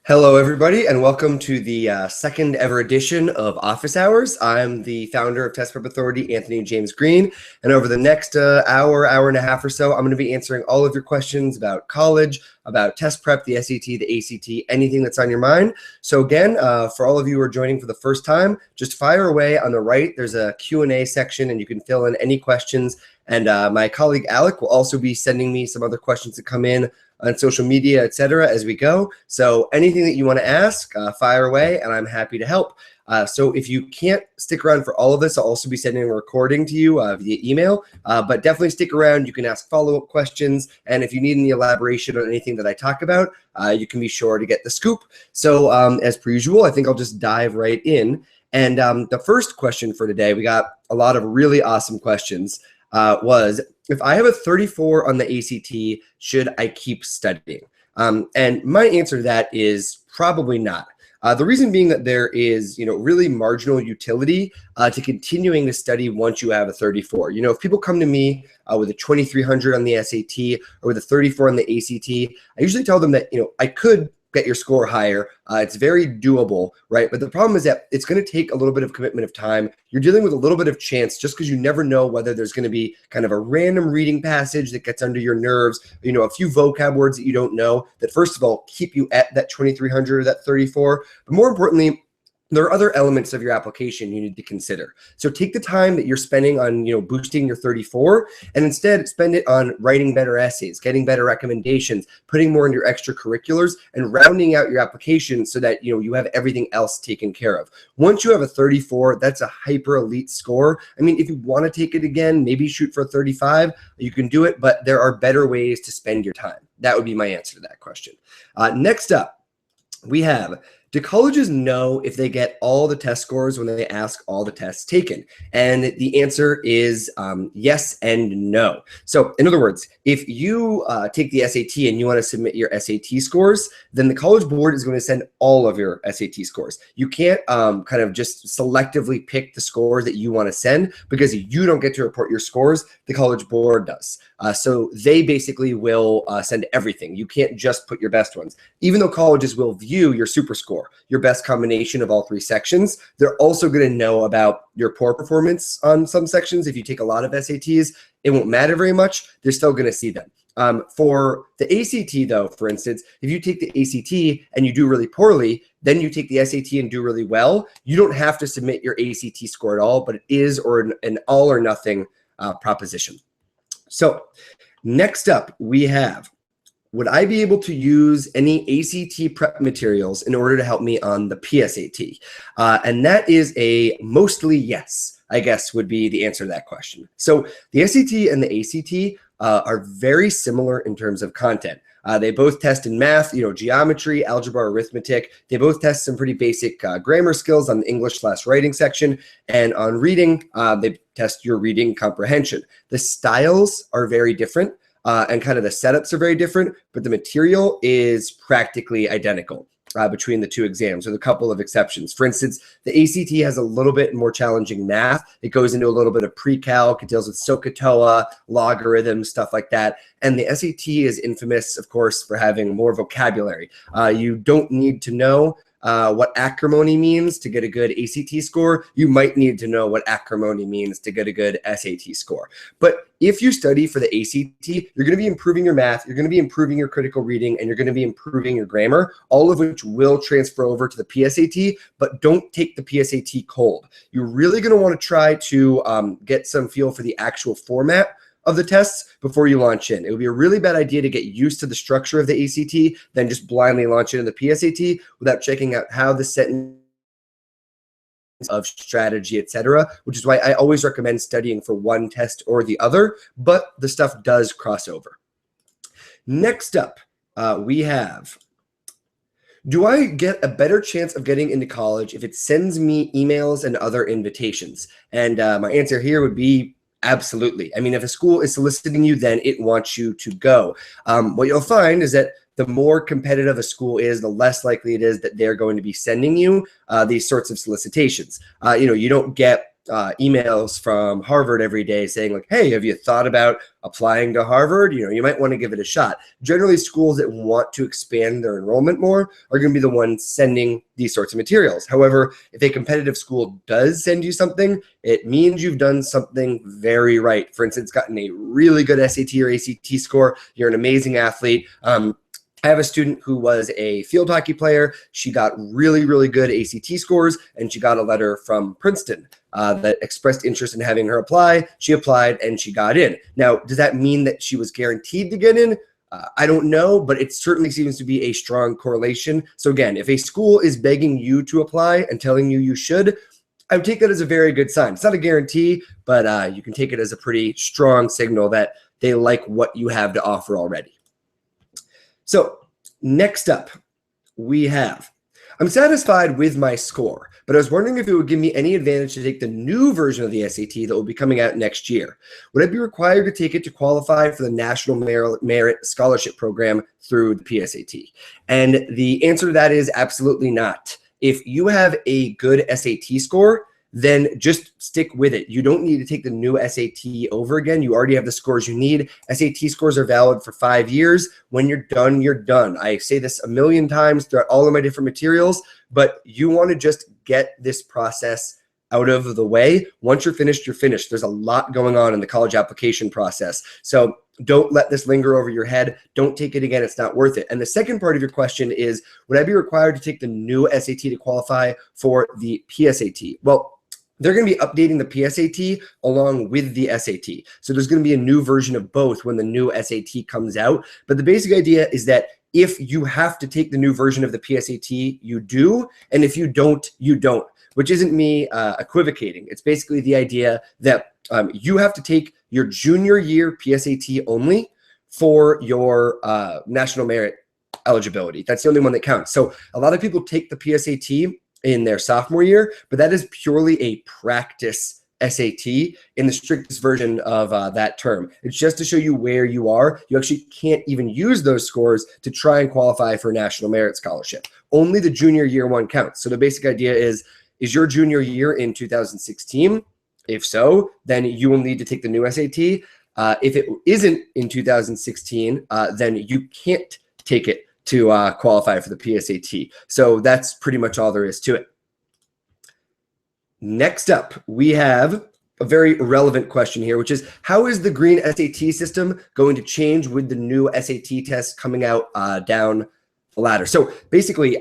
Hello, everybody, and welcome to the second ever edition of Office Hours. I'm the founder of Test Prep Authority, Anthony James Green, and over the next hour and a half or so, I'm going to be answering all of your questions about college, about test prep, the SAT, the ACT, anything that's on your mind. So again, for all of you who are joining for the first time, just fire away. On the right, there's a Q&A section, and you can fill in any questions. And my colleague Alec will also be sending me some other questions that come in on social media, etc., as we go. So anything that you want to ask, fire away, and I'm happy to help. So if you can't stick around for all of this, I'll also be sending a recording to you via email, but definitely stick around. You can ask follow-up questions, and if you need any elaboration on anything that I talk about, you can be sure to get the scoop. So as per usual, I think I'll just dive right in. And the first question for today, we got a lot of really awesome questions, was, if I have a 34 on the ACT, should I keep studying? And my answer to that is probably not. The reason being that there is, really marginal utility to continuing to study once you have a 34. If people come to me with a 2300 on the SAT or with a 34 on the ACT, I usually tell them that, I could get your score higher. It's very doable, right? But the problem is that it's going to take a little bit of commitment of time. You're dealing with a little bit of chance just because you never know whether there's going to be kind of a random reading passage that gets under your nerves, a few vocab words that you don't know that, first of all, keep you at that 2300 or that 34. But more importantly, there are other elements of your application you need to consider. So take the time that you're spending on, boosting your 34 and instead spend it on writing better essays, getting better recommendations, putting more into your extracurriculars, and rounding out your application so that, you have everything else taken care of. Once you have a 34, that's a hyper elite score. I mean, if you want to take it again, maybe shoot for a 35, you can do it, but there are better ways to spend your time. That would be my answer to that question. Next up, we have, do colleges know if they get all the test scores when they ask all the tests taken? And the answer is yes and no. So in other words, if you take the SAT and you want to submit your SAT scores, then the College Board is going to send all of your SAT scores. You can't kind of just selectively pick the scores that you want to send because you don't get to report your scores. The College Board does. So they basically will send everything. You can't just put your best ones. Even though colleges will view your super score, your best combination of all three sections, they're also going to know about your poor performance on some sections. If you take a lot of SATs, it won't matter very much. They're still going to see them. For the ACT, though, for instance, if you take the ACT and you do really poorly, then you take the SAT and do really well, you don't have to submit your ACT score at all, but it is an all or nothing proposition. So next up, we have, would I be able to use any ACT prep materials in order to help me on the PSAT? And that is a mostly yes, I guess, would be the answer to that question. So the SAT and the ACT are very similar in terms of content. They both test in math, geometry, algebra, arithmetic. They both test some pretty basic grammar skills on the English/writing section. And on reading, they test your reading comprehension. The styles are very different. And kind of the setups are very different, but the material is practically identical between the two exams, with a couple of exceptions. For instance, the ACT has a little bit more challenging math. It goes into a little bit of pre-calc. It deals with SOHCAHTOA, logarithms, stuff like that. And the SAT is infamous, of course, for having more vocabulary. You don't need to know what acrimony means to get a good ACT score. You might need to know what acrimony means to get a good SAT score. But if you study for the ACT, you're going to be improving your math, you're going to be improving your critical reading, and you're going to be improving your grammar, all of which will transfer over to the PSAT, but don't take the PSAT cold. You're really going to want to try to get some feel for the actual format of the tests before you launch in. It would be a really bad idea to get used to the structure of the ACT, then just blindly launch into the PSAT without checking out how the sentence of strategy, etc., which is why I always recommend studying for one test or the other, but the stuff does cross over. Next up, we have, do I get a better chance of getting into college if it sends me emails and other invitations? And my answer here would be absolutely. I mean, if a school is soliciting you, then it wants you to go. What you'll find is that the more competitive a school is, the less likely it is that they're going to be sending you these sorts of solicitations. You don't get emails from Harvard every day saying like, hey, have you thought about applying to Harvard? You might want to give it a shot. Generally, schools that want to expand their enrollment more are going to be the ones sending these sorts of materials. However, if a competitive school does send you something, it means you've done something very right. For instance, gotten a really good SAT or ACT score. You're an amazing athlete. I have a student who was a field hockey player. She got really, really good ACT scores, and she got a letter from Princeton that expressed interest in having her apply. She applied, and she got in. Now, does that mean that she was guaranteed to get in? I don't know, but it certainly seems to be a strong correlation. So again, if a school is begging you to apply and telling you should, I would take that as a very good sign. It's not a guarantee, but you can take it as a pretty strong signal that they like what you have to offer already. So next up, we have, I'm satisfied with my score, but I was wondering if it would give me any advantage to take the new version of the SAT that will be coming out next year. Would I be required to take it to qualify for the National Merit Scholarship Program through the PSAT? And the answer to that is absolutely not. If you have a good SAT score, then just stick with it. You don't need to take the new SAT over again. You already have the scores you need. SAT scores are valid for 5 years. When you're done, you're done. I say this a million times throughout all of my different materials, but you want to just get this process out of the way. Once you're finished, you're finished. There's a lot going on in the college application process. So don't let this linger over your head. Don't take it again. It's not worth it. And the second part of your question is, would I be required to take the new SAT to qualify for the PSAT? Well, they're going to be updating the PSAT along with the SAT. So there's going to be a new version of both when the new SAT comes out. But the basic idea is that if you have to take the new version of the PSAT, you do. And if you don't, you don't, which isn't me equivocating. It's basically the idea that you have to take your junior year PSAT only for your national merit eligibility. That's the only one that counts. So a lot of people take the PSAT in their sophomore year, but that is purely a practice SAT in the strictest version of that term. It's just to show you where you are. You actually can't even use those scores to try and qualify for a National Merit Scholarship. Only the junior year one counts. So the basic idea is your junior year in 2016? If so, then you will need to take the new SAT. If it isn't in 2016, then you can't take it to qualify for the PSAT. So that's pretty much all there is to it. Next up, we have a very relevant question here, which is, how is the green SAT system going to change with the new SAT test coming out down the ladder? So basically,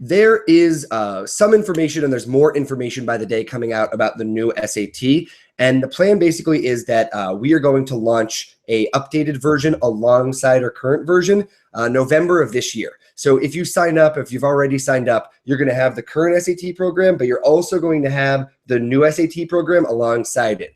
there is some information, and there's more information by the day coming out about the new SAT. And the plan basically is that we are going to launch a updated version alongside our current version November of this year. So if you sign up, if you've already signed up, you're going to have the current SAT program, but you're also going to have the new SAT program alongside it.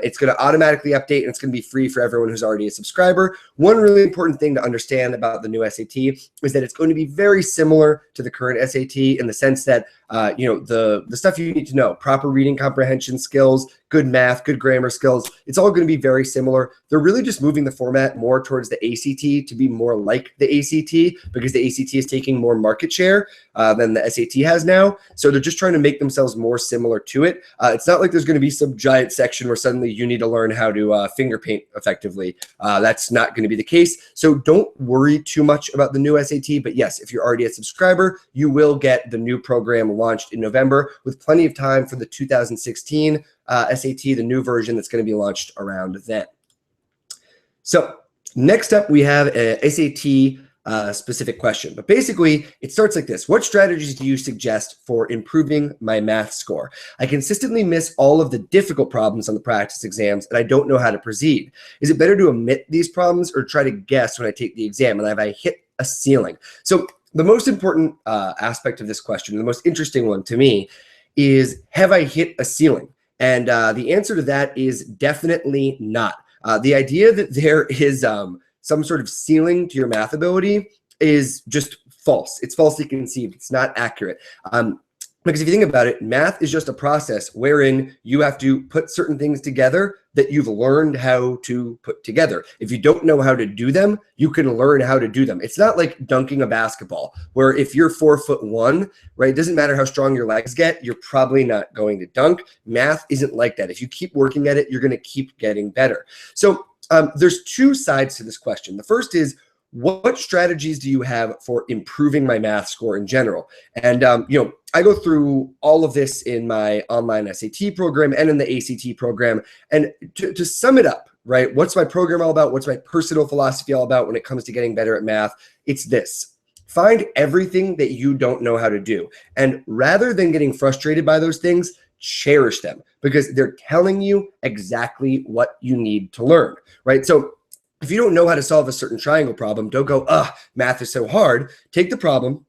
It's going to automatically update, and it's going to be free for everyone who's already a subscriber. One really important thing to understand about the new SAT is that it's going to be very similar to the current SAT in the sense that the stuff you need to know, proper reading comprehension skills, good math, good grammar skills, it's all going to be very similar. They're really just moving the format more towards the ACT to be more like the ACT, because the ACT is taking more market share than the SAT has now. So they're just trying to make themselves more similar to it. It's not like there's going to be some giant section where suddenly you need to learn how to finger paint effectively. That's not going to be the case. So don't worry too much about the new SAT. But yes, if you're already a subscriber, you will get the new program launched in November with plenty of time for the 2016 SAT, the new version that's going to be launched around then. So next up, we have a SAT specific question, but basically it starts like this. What strategies do you suggest for improving my math score? I consistently miss all of the difficult problems on the practice exams, and I don't know how to proceed. Is it better to omit these problems or try to guess when I take the exam, and have I hit a ceiling? So the most important aspect of this question, the most interesting one to me, is have I hit a ceiling? And the answer to that is definitely not. The idea that there is some sort of ceiling to your math ability is just false. It's falsely conceived. It's not accurate. Because if you think about it, math is just a process wherein you have to put certain things together that you've learned how to put together. If you don't know how to do them, you can learn how to do them. It's not like dunking a basketball, where if you're 4'1", right, it doesn't matter how strong your legs get, you're probably not going to dunk. Math isn't like that. If you keep working at it, you're going to keep getting better. So there's two sides to this question. The first is, what strategies do you have for improving my math score in general? And, I go through all of this in my online SAT program and in the ACT program. And to sum it up, right, what's my program all about? What's my personal philosophy all about when it comes to getting better at math? It's this. Find everything that you don't know how to do. And rather than getting frustrated by those things, cherish them, because they're telling you exactly what you need to learn, right? So if you don't know how to solve a certain triangle problem, don't go, math is so hard. Take the problem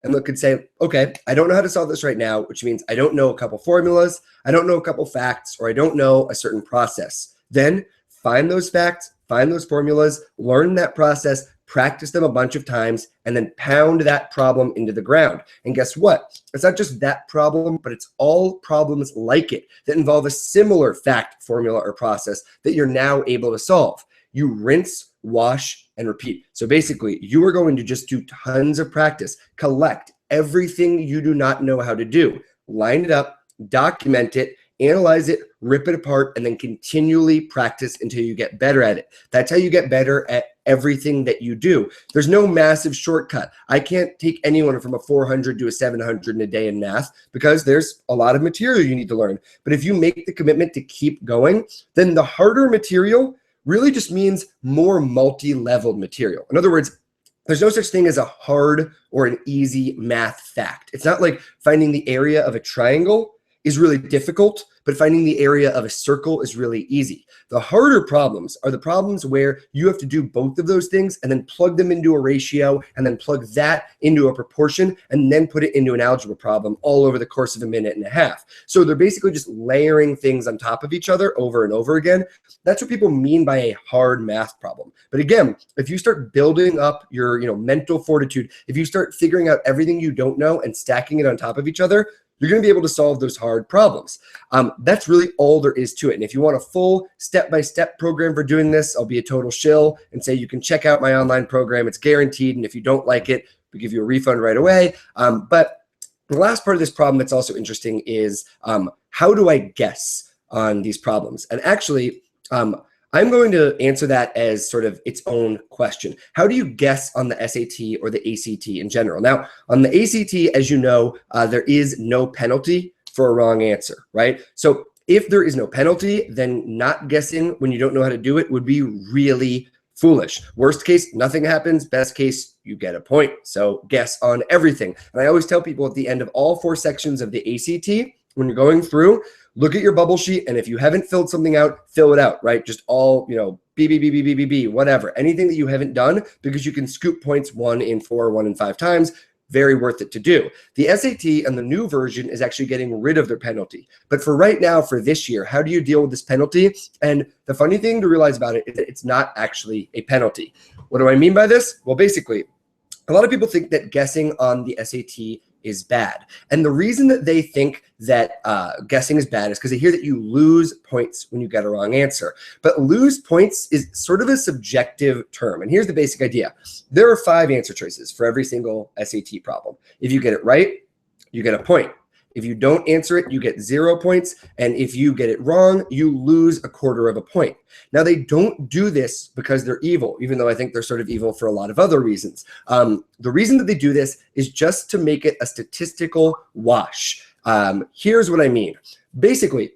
and look and say, okay, I don't know how to solve this right now, which means I don't know a couple formulas, I don't know a couple facts, or I don't know a certain process. Then find those facts, find those formulas, learn that process, practice them a bunch of times, and then pound that problem into the ground. And guess what? It's not just that problem, but it's all problems like it that involve a similar fact, formula, or process that you're now able to solve. You rinse, wash, and repeat. So basically, you are going to just do tons of practice, collect everything you do not know how to do, line it up, document it, analyze it, rip it apart, and then continually practice until you get better at it. That's how you get better at everything that you do. There's no massive shortcut. I can't take anyone from a 400 to a 700 in a day in math, because there's a lot of material you need to learn. But if you make the commitment to keep going, then the harder material really just means more multi-leveled material. In other words, there's no such thing as a hard or an easy math fact. It's not like finding the area of a triangle is really difficult, but finding the area of a circle is really easy. The harder problems are the problems where you have to do both of those things and then plug them into a ratio and then plug that into a proportion and then put it into an algebra problem all over the course of a minute and a half. So they're basically just layering things on top of each other over and over again. That's what people mean by a hard math problem. But again, if you start building up your mental fortitude, if you start figuring out everything you don't know and stacking it on top of each other, you're going to be able to solve those hard problems. That's really all there is to it. And if you want a full step-by-step program for doing this, I'll be a total shill and say you can check out my online program. It's guaranteed. And if you don't like it, we give you a refund right away. But the last part of this problem that's also interesting is how do I guess on these problems? And actually, I'm going to answer that as sort of its own question. How do you guess on the SAT or the ACT in general? Now, on the ACT, as you know, there is no penalty for a wrong answer, right? So if there is no penalty, then not guessing when you don't know how to do it would be really foolish. Worst case, nothing happens. Best case, you get a point. So guess on everything. And I always tell people at the end of all 4 sections of the ACT, when you're going through, look at your bubble sheet, and if you haven't filled something out, fill it out, right? Just all, B, B, B, B, B, B, B, whatever. Anything that you haven't done, because you can scoop points 1 in 4, 1 in 5 times. Very worth it to do. The SAT and the new version is actually getting rid of their penalty. But for right now, for this year, how do you deal with this penalty? And the funny thing to realize about it is that it's not actually a penalty. What do I mean by this? Well, basically, a lot of people think that guessing on the SAT is bad. And the reason that they think that guessing is bad is because they hear that you lose points when you get a wrong answer. But lose points is sort of a subjective term. And here's the basic idea. There are 5 answer choices for every single SAT problem. If you get it right, you get a point. If you don't answer it, you get 0 points. And if you get it wrong, you lose a quarter of a point. Now, they don't do this because they're evil, even though I think they're sort of evil for a lot of other reasons. The reason that they do this is just to make it a statistical wash. Here's what I mean. Basically,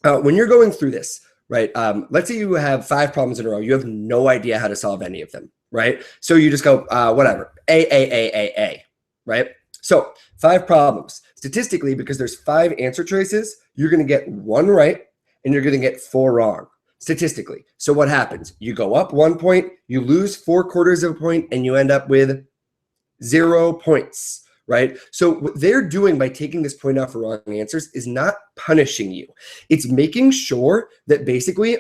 when you're going through this, right, let's say you have 5 problems in a row. You have no idea how to solve any of them, right? So you just go, whatever, A, right? So 5 problems. Statistically, because there's 5 answer choices, you're going to get 1 right and you're going to get 4 wrong statistically. So what happens? You go up 1 point, you lose 4/4 of a point, and you end up with 0 points, right? So what they're doing by taking this point off for wrong answers is not punishing you. It's making sure that basically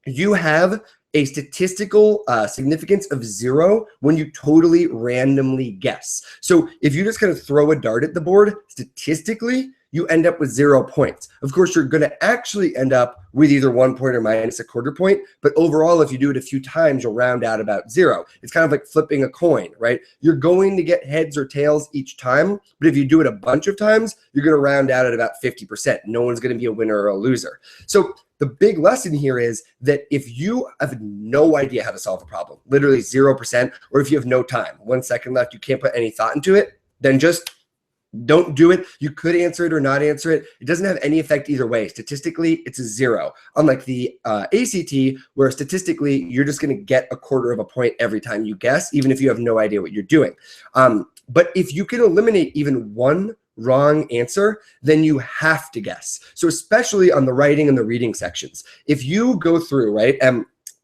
you have a statistical significance of 0 when you totally randomly guess. So if you just kind of throw a dart at the board, statistically, you end up with 0 points. Of course, you're going to actually end up with either 1 point or minus a quarter point. But overall, if you do it a few times, you'll round out about 0. It's kind of like flipping a coin, right? You're going to get heads or tails each time. But if you do it a bunch of times, you're going to round out at about 50%. No one's going to be a winner or a loser. So the big lesson here is that if you have no idea how to solve a problem, literally 0%, or if you have no time, 1 second left, you can't put any thought into it, then just don't do it. You could answer it or not answer it. It doesn't have any effect either way. Statistically, it's a 0. Unlike the ACT, where statistically, you're just going to get a quarter of a point every time you guess, even if you have no idea what you're doing. But if you can eliminate even one wrong answer, then you have to guess. So especially on the writing and the reading sections, if you go through, right,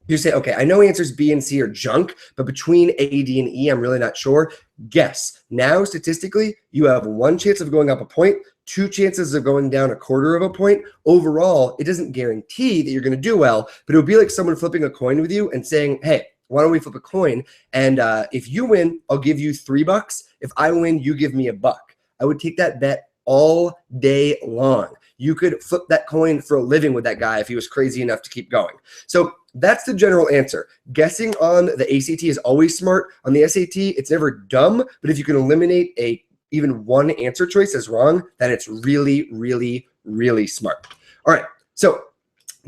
you say, okay, I know answers B and C are junk, but between A, D, and E, I'm really not sure. Guess. Now, statistically, you have 1 chance of going up a point, 2 chances of going down a quarter of a point. Overall, it doesn't guarantee that you're going to do well, but it would be like someone flipping a coin with you and saying, hey, why don't we flip a coin? And if you win, I'll give you $3. If I win, you give me $1. I would take that bet all day long. You could flip that coin for a living with that guy if he was crazy enough to keep going. So that's the general answer. Guessing on the ACT is always smart. On the SAT, it's never dumb, but if you can eliminate even one answer choice as wrong, then it's really, really, really smart. All right, so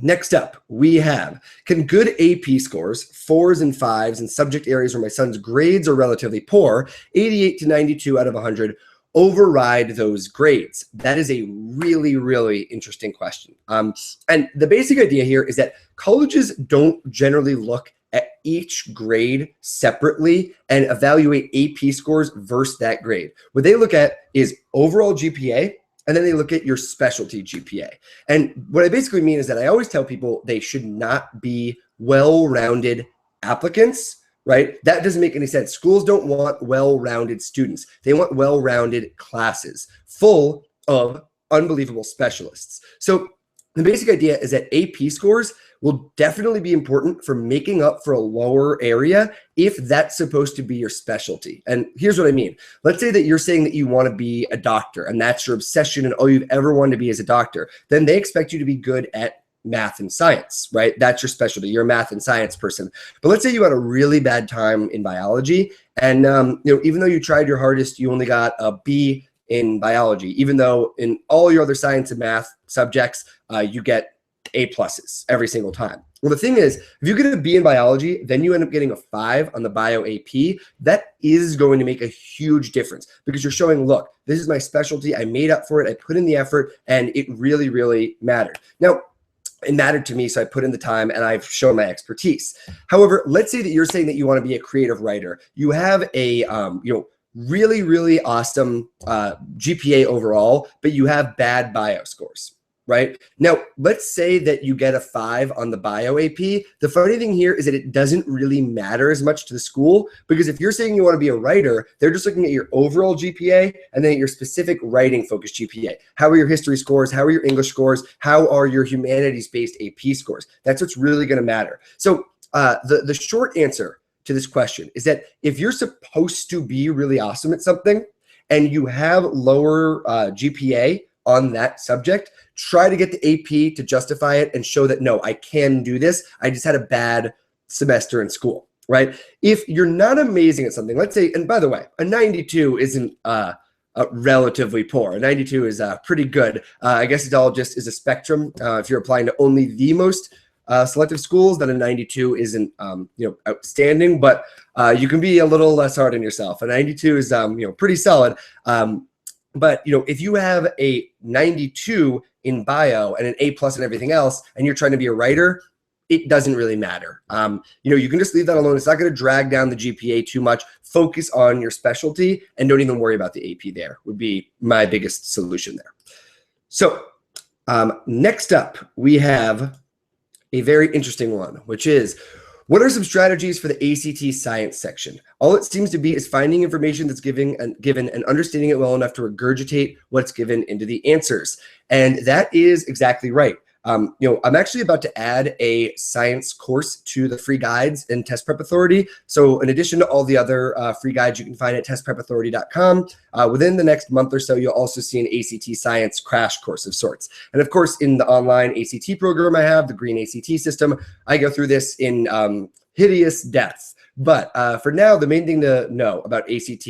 next up, we have, can good AP scores, 4s and 5s in subject areas where my son's grades are relatively poor, 88 to 92 out of 100, override those grades? That is a really, really interesting question. And the basic idea here is that colleges don't generally look at each grade separately and evaluate AP scores versus that grade. What they look at is overall GPA, and then they look at your specialty GPA. And what I basically mean is that I always tell people they should not be well-rounded applicants, right? That doesn't make any sense. Schools don't want well-rounded students. They want well-rounded classes full of unbelievable specialists. So the basic idea is that AP scores will definitely be important for making up for a lower area if that's supposed to be your specialty. And here's what I mean. Let's say that you're saying that you want to be a doctor and that's your obsession and all you've ever wanted to be is a doctor. Then they expect you to be good at math and science, right? That's your specialty. You're a math and science person. But let's say you had a really bad time in biology, and even though you tried your hardest, you only got a B in biology, even though in all your other science and math subjects, you get A+ every single time. Well, the thing is, if you get a B in biology, then you end up getting a 5 on the bio AP. That is going to make a huge difference because you're showing, look, this is my specialty. I made up for it. I put in the effort, and it really, really mattered. Now, it mattered to me, so I put in the time and I've shown my expertise. However, let's say that you're saying that you want to be a creative writer. You have a really, really awesome GPA overall, but you have bad bio scores, right? Now, let's say that you get a 5 on the bio AP. The funny thing here is that it doesn't really matter as much to the school because if you're saying you want to be a writer, they're just looking at your overall GPA and then at your specific writing focused GPA. How are your history scores? How are your English scores? How are your humanities-based AP scores? That's what's really going to matter. So the short answer to this question is that if you're supposed to be really awesome at something and you have lower GPA on that subject, try to get the AP to justify it and show that, no, I can do this. I just had a bad semester in school, right? If you're not amazing at something, let's say, and by the way, a 92 isn't relatively poor. A 92 is pretty good. I guess it all just is a spectrum. If you're applying to only the most selective schools, then a 92 isn't outstanding, but you can be a little less hard on yourself. A 92 is pretty solid. But if you have a 92 in bio and an A+ and everything else, and you're trying to be a writer, it doesn't really matter. You can just leave that alone. It's not going to drag down the GPA too much. Focus on your specialty and don't even worry about the AP there would be my biggest solution there. So next up, we have a very interesting one, which is, what are some strategies for the ACT science section? All it seems to be is finding information that's given and understanding it well enough to regurgitate what's given into the answers. And that is exactly right. I'm actually about to add a science course to the free guides in Test Prep Authority. So in addition to all the other free guides you can find at testprepauthority.com, within the next month or so, you'll also see an ACT science crash course of sorts. And of course, in the online ACT program I have, the Green ACT system, I go through this in hideous depth. But for now, the main thing to know about ACT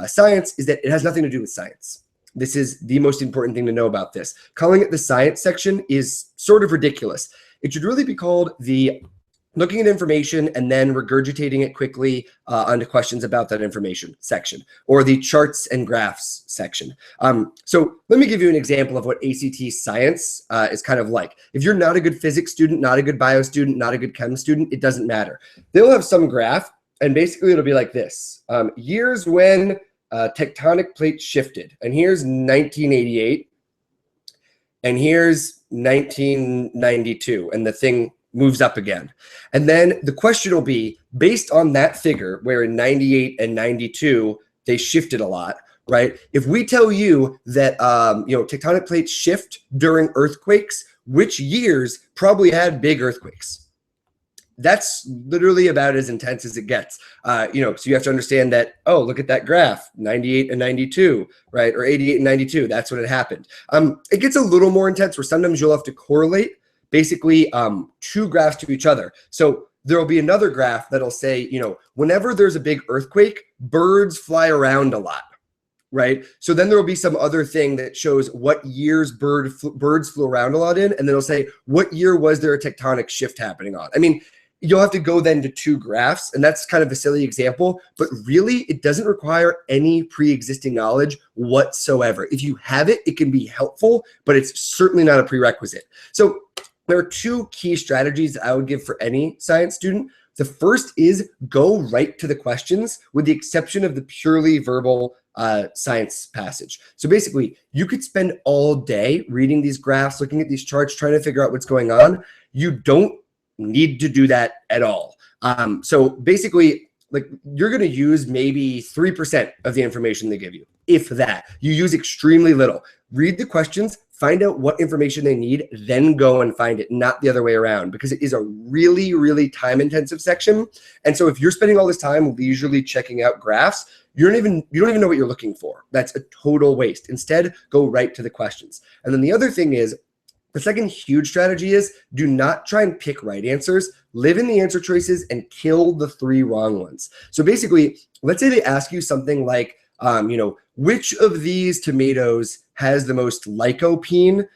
science is that it has nothing to do with science. This is the most important thing to know about this. Calling it the science section is sort of ridiculous. It should really be called the looking at information and then regurgitating it quickly onto questions about that information section, or the charts and graphs section. So let me give you an example of what ACT science is kind of like. If you're not a good physics student, not a good bio student, not a good chem student, it doesn't matter. They'll have some graph, and basically it'll be like this. Years when tectonic plates shifted, and here's 1988, and here's 1992, and the thing moves up again. And then the question will be, based on that figure, where in 98 and 92, they shifted a lot, right? If we tell you that, tectonic plates shift during earthquakes, which years probably had big earthquakes? That's literally about as intense as it gets. So you have to understand that, oh, look at that graph, 98 and 92, right? Or 88 and 92, that's when it happened. It gets a little more intense where sometimes you'll have to correlate basically two graphs to each other. So there will be another graph that'll say, whenever there's a big earthquake, birds fly around a lot, right? So then there will be some other thing that shows what years birds flew around a lot in, and then it'll say, what year was there a tectonic shift happening on? I mean, you'll have to go then to two graphs, and that's kind of a silly example, but really it doesn't require any pre-existing knowledge whatsoever. If you have it, it can be helpful, but it's certainly not a prerequisite. So there are two key strategies that I would give for any science student. The first is go right to the questions, with the exception of the purely verbal science passage. So basically, you could spend all day reading these graphs, looking at these charts, trying to figure out what's going on. You don't need to do that at all. So basically, like, you're going to use maybe 3% of the information they give you, if that. You use extremely little. Read the questions, find out what information they need, then go and find it, not the other way around, because it is a really, really time-intensive section. And so if you're spending all this time leisurely checking out graphs, you don't even know what you're looking for. That's a total waste. Instead, go right to the questions. And then the other thing is, the second huge strategy is, do not try and pick right answers. Live in the answer choices and kill the 3 wrong ones. So basically, let's say they ask you something like, which of these tomatoes has the most lycopene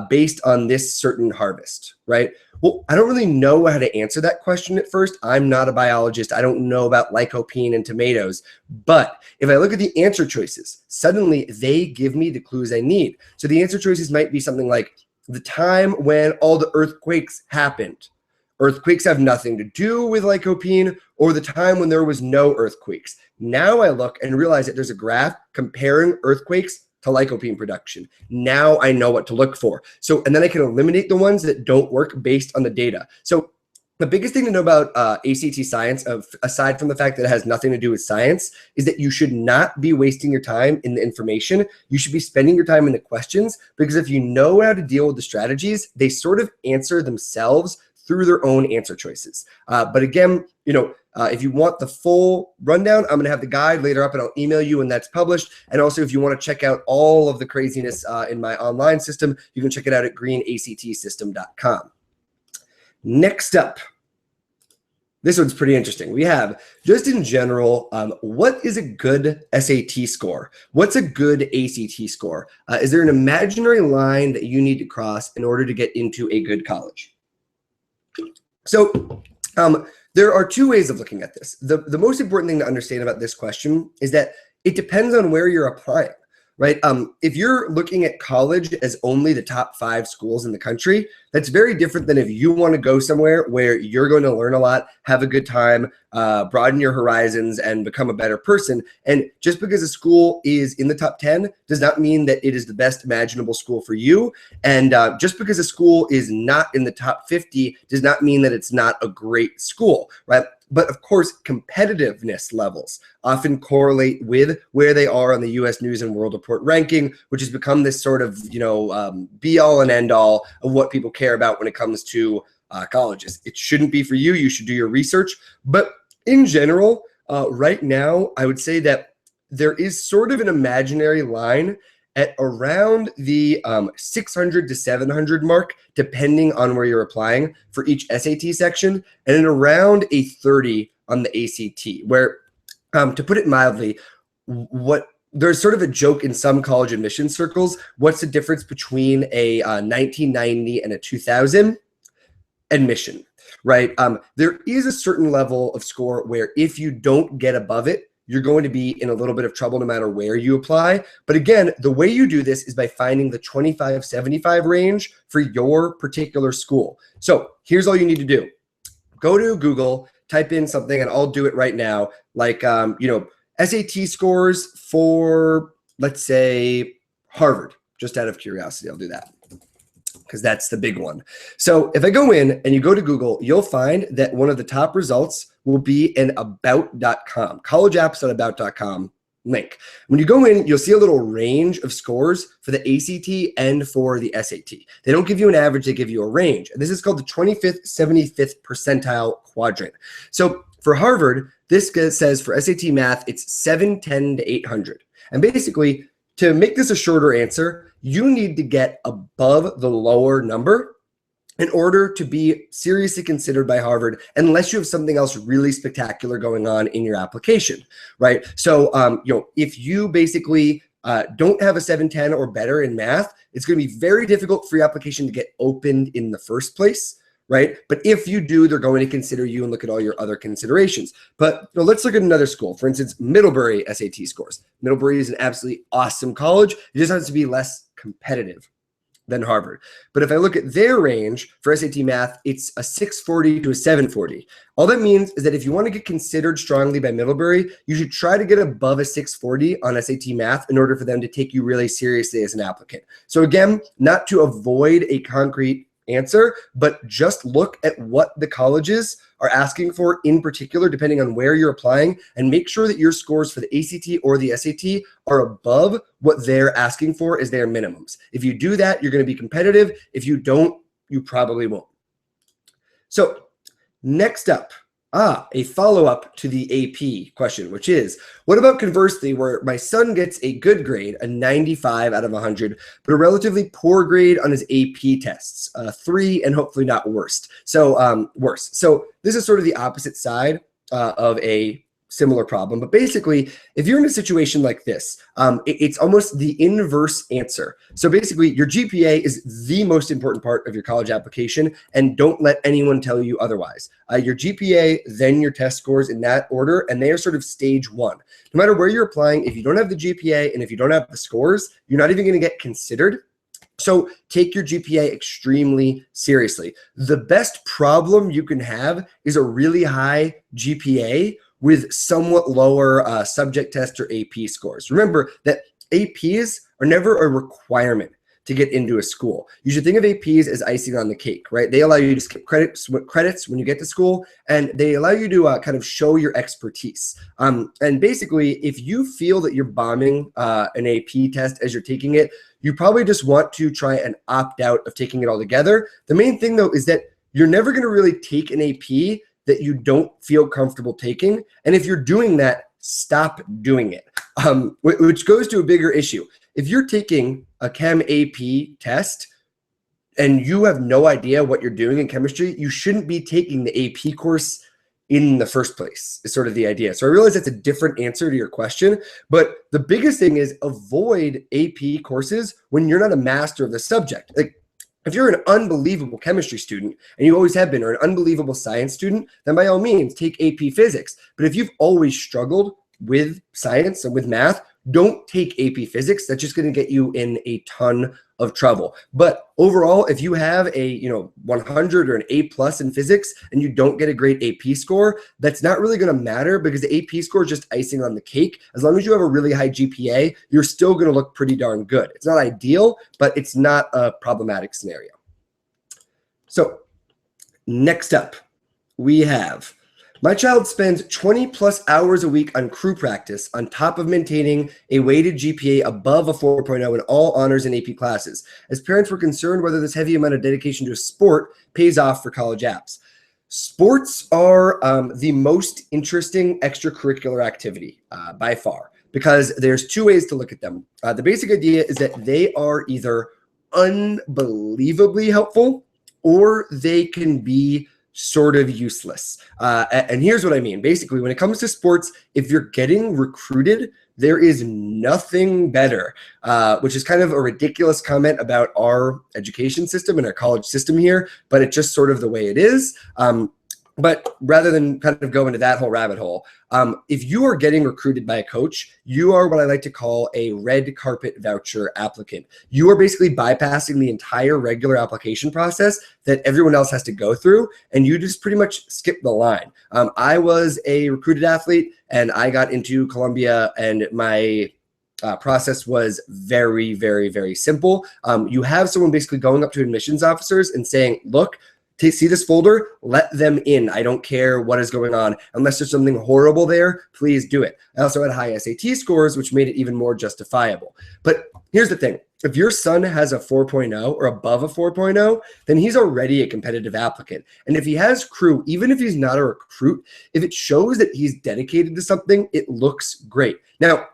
based on this certain harvest, right? Well, I don't really know how to answer that question at first. I'm not a biologist. I don't know about lycopene in tomatoes. But if I look at the answer choices, suddenly they give me the clues I need. So the answer choices might be something like, the time when all the earthquakes happened. Earthquakes have nothing to do with lycopene, or the time when there was no earthquakes. Now I look and realize that there's a graph comparing earthquakes to lycopene production. Now I know what to look for. So, and then I can eliminate the ones that don't work based on the data. So the biggest thing to know about ACT science, aside from the fact that it has nothing to do with science, is that you should not be wasting your time in the information. You should be spending your time in the questions, because if you know how to deal with the strategies, they sort of answer themselves through their own answer choices. But again, if you want the full rundown, I'm going to have the guide later up, and I'll email you when that's published. And also, if you want to check out all of the craziness in my online system, you can check it out at greenactsystem.com. Next up, this one's pretty interesting. We have, just in general, what is a good SAT score? What's a good ACT score? Is there an imaginary line that you need to cross in order to get into a good college? So there are two ways of looking at this. The most important thing to understand about this question is that it depends on where you're applying. Right? If you're looking at college as only the top 5 schools in the country, that's very different than if you want to go somewhere where you're going to learn a lot, have a good time, broaden your horizons, and become a better person. And just because a school is in the top 10 does not mean that it is the best imaginable school for you. And just because a school is not in the top 50 does not mean that it's not a great school, right? But of course, competitiveness levels often correlate with where they are on the U.S. News and World Report ranking, which has become this sort of, be all and end all of what people care about when it comes to colleges. It shouldn't be for you. You should do your research. But in general, right now, I would say that there is sort of an imaginary line at around the 600 to 700 mark, depending on where you're applying for each SAT section, and at around a 30 on the ACT, where, to put it mildly, there's sort of a joke in some college admission circles. What's the difference between a 1990 and a 2000 admission, right? There is a certain level of score where if you don't get above it, you're going to be in a little bit of trouble no matter where you apply. But again, the way you do this is by finding the 25-75 range for your particular school. So here's all you need to do. Go to Google, type in something, and I'll do it right now. Like, SAT scores for, let's say, Harvard, just out of curiosity, I'll do that, because that's the big one. So if I go in and you go to Google, you'll find that one of the top results will be an about.com, collegeapps.about.com link. When you go in, you'll see a little range of scores for the ACT and for the SAT. They don't give you an average, they give you a range. And this is called the 25th, 75th percentile quadrant. So for Harvard, this says for SAT math, it's 710 to 800. And basically, to make this a shorter answer, you need to get above the lower number in order to be seriously considered by Harvard, unless you have something else really spectacular going on in your application, right? So, if you basically don't have a 710 or better in math, it's going to be very difficult for your application to get opened in the first place, right? But if you do, they're going to consider you and look at all your other considerations. But let's look at another school. For instance, Middlebury SAT scores. Middlebury is an absolutely awesome college. It just has to be less competitive than Harvard. But if I look at their range for SAT math, it's a 640 to a 740. All that means is that if you want to get considered strongly by Middlebury, you should try to get above a 640 on SAT math in order for them to take you really seriously as an applicant. So again, not to avoid a concrete answer, but just look at what the colleges are asking for in particular, depending on where you're applying, and make sure that your scores for the ACT or the SAT are above what they're asking for as their minimums. If you do that, you're going to be competitive. If you don't, you probably won't. So next up, a follow-up to the AP question, which is, what about conversely, where my son gets a good grade, a 95 out of 100, but a relatively poor grade on his AP tests, 3 and hopefully not worse. So worse. So this is sort of the opposite side of a similar problem. But basically, if you're in a situation like this, it's almost the inverse answer. So basically, your GPA is the most important part of your college application, and don't let anyone tell you otherwise. Your GPA, then your test scores in that order, and they are sort of stage one. No matter where you're applying, if you don't have the GPA and if you don't have the scores, you're not even going to get considered. So take your GPA extremely seriously. The best problem you can have is a really high GPA with somewhat lower subject test or AP scores. Remember that APs are never a requirement to get into a school. You should think of APs as icing on the cake, right? They allow you to skip credits when you get to school, and they allow you to kind of show your expertise. And basically, if you feel that you're bombing an AP test as you're taking it, you probably just want to try and opt out of taking it altogether. The main thing, though, is that you're never going to really take an AP that you don't feel comfortable taking. And if you're doing that, stop doing it, which goes to a bigger issue. If you're taking a Chem AP test and you have no idea what you're doing in chemistry, you shouldn't be taking the AP course in the first place, is sort of the idea. So I realize that's a different answer to your question, but the biggest thing is avoid AP courses when you're not a master of the subject. Like, if you're an unbelievable chemistry student, and you always have been, or an unbelievable science student, then by all means, take AP physics. But if you've always struggled with science and with math, don't take AP physics. That's just going to get you in a ton of trouble. But overall, if you have a 100 or an A+ in physics and you don't get a great AP score, that's not really going to matter, because the AP score is just icing on the cake. As long as you have a really high GPA, you're still going to look pretty darn good. It's not ideal, but it's not a problematic scenario. So next up, we have My child spends 20 plus hours a week on crew practice on top of maintaining a weighted GPA above a 4.0 in all honors and AP classes. As parents, were concerned whether this heavy amount of dedication to a sport pays off for college apps. Sports are the most interesting extracurricular activity by far, because there's two ways to look at them. The basic idea is that they are either unbelievably helpful or they can be sort of useless. And here's what I mean. Basically, when it comes to sports, if you're getting recruited, there is nothing better, which is kind of a ridiculous comment about our education system and our college system here, but it's just sort of the way it is. But rather than kind of go into that whole rabbit hole, if you are getting recruited by a coach, you are what I like to call a red carpet voucher applicant. You are basically bypassing the entire regular application process that everyone else has to go through, and you just pretty much skip the line. I was a recruited athlete, and I got into Columbia, and my process was very, very, very simple. You have someone basically going up to admissions officers and saying, look, see this folder, let them in. I don't care what is going on. Unless there's something horrible there, please do it. I also had high SAT scores, which made it even more justifiable. But here's the thing. If your son has a 4.0 or above a 4.0, then he's already a competitive applicant. And if he has crew, even if he's not a recruit, if it shows that he's dedicated to something, it looks great. Now,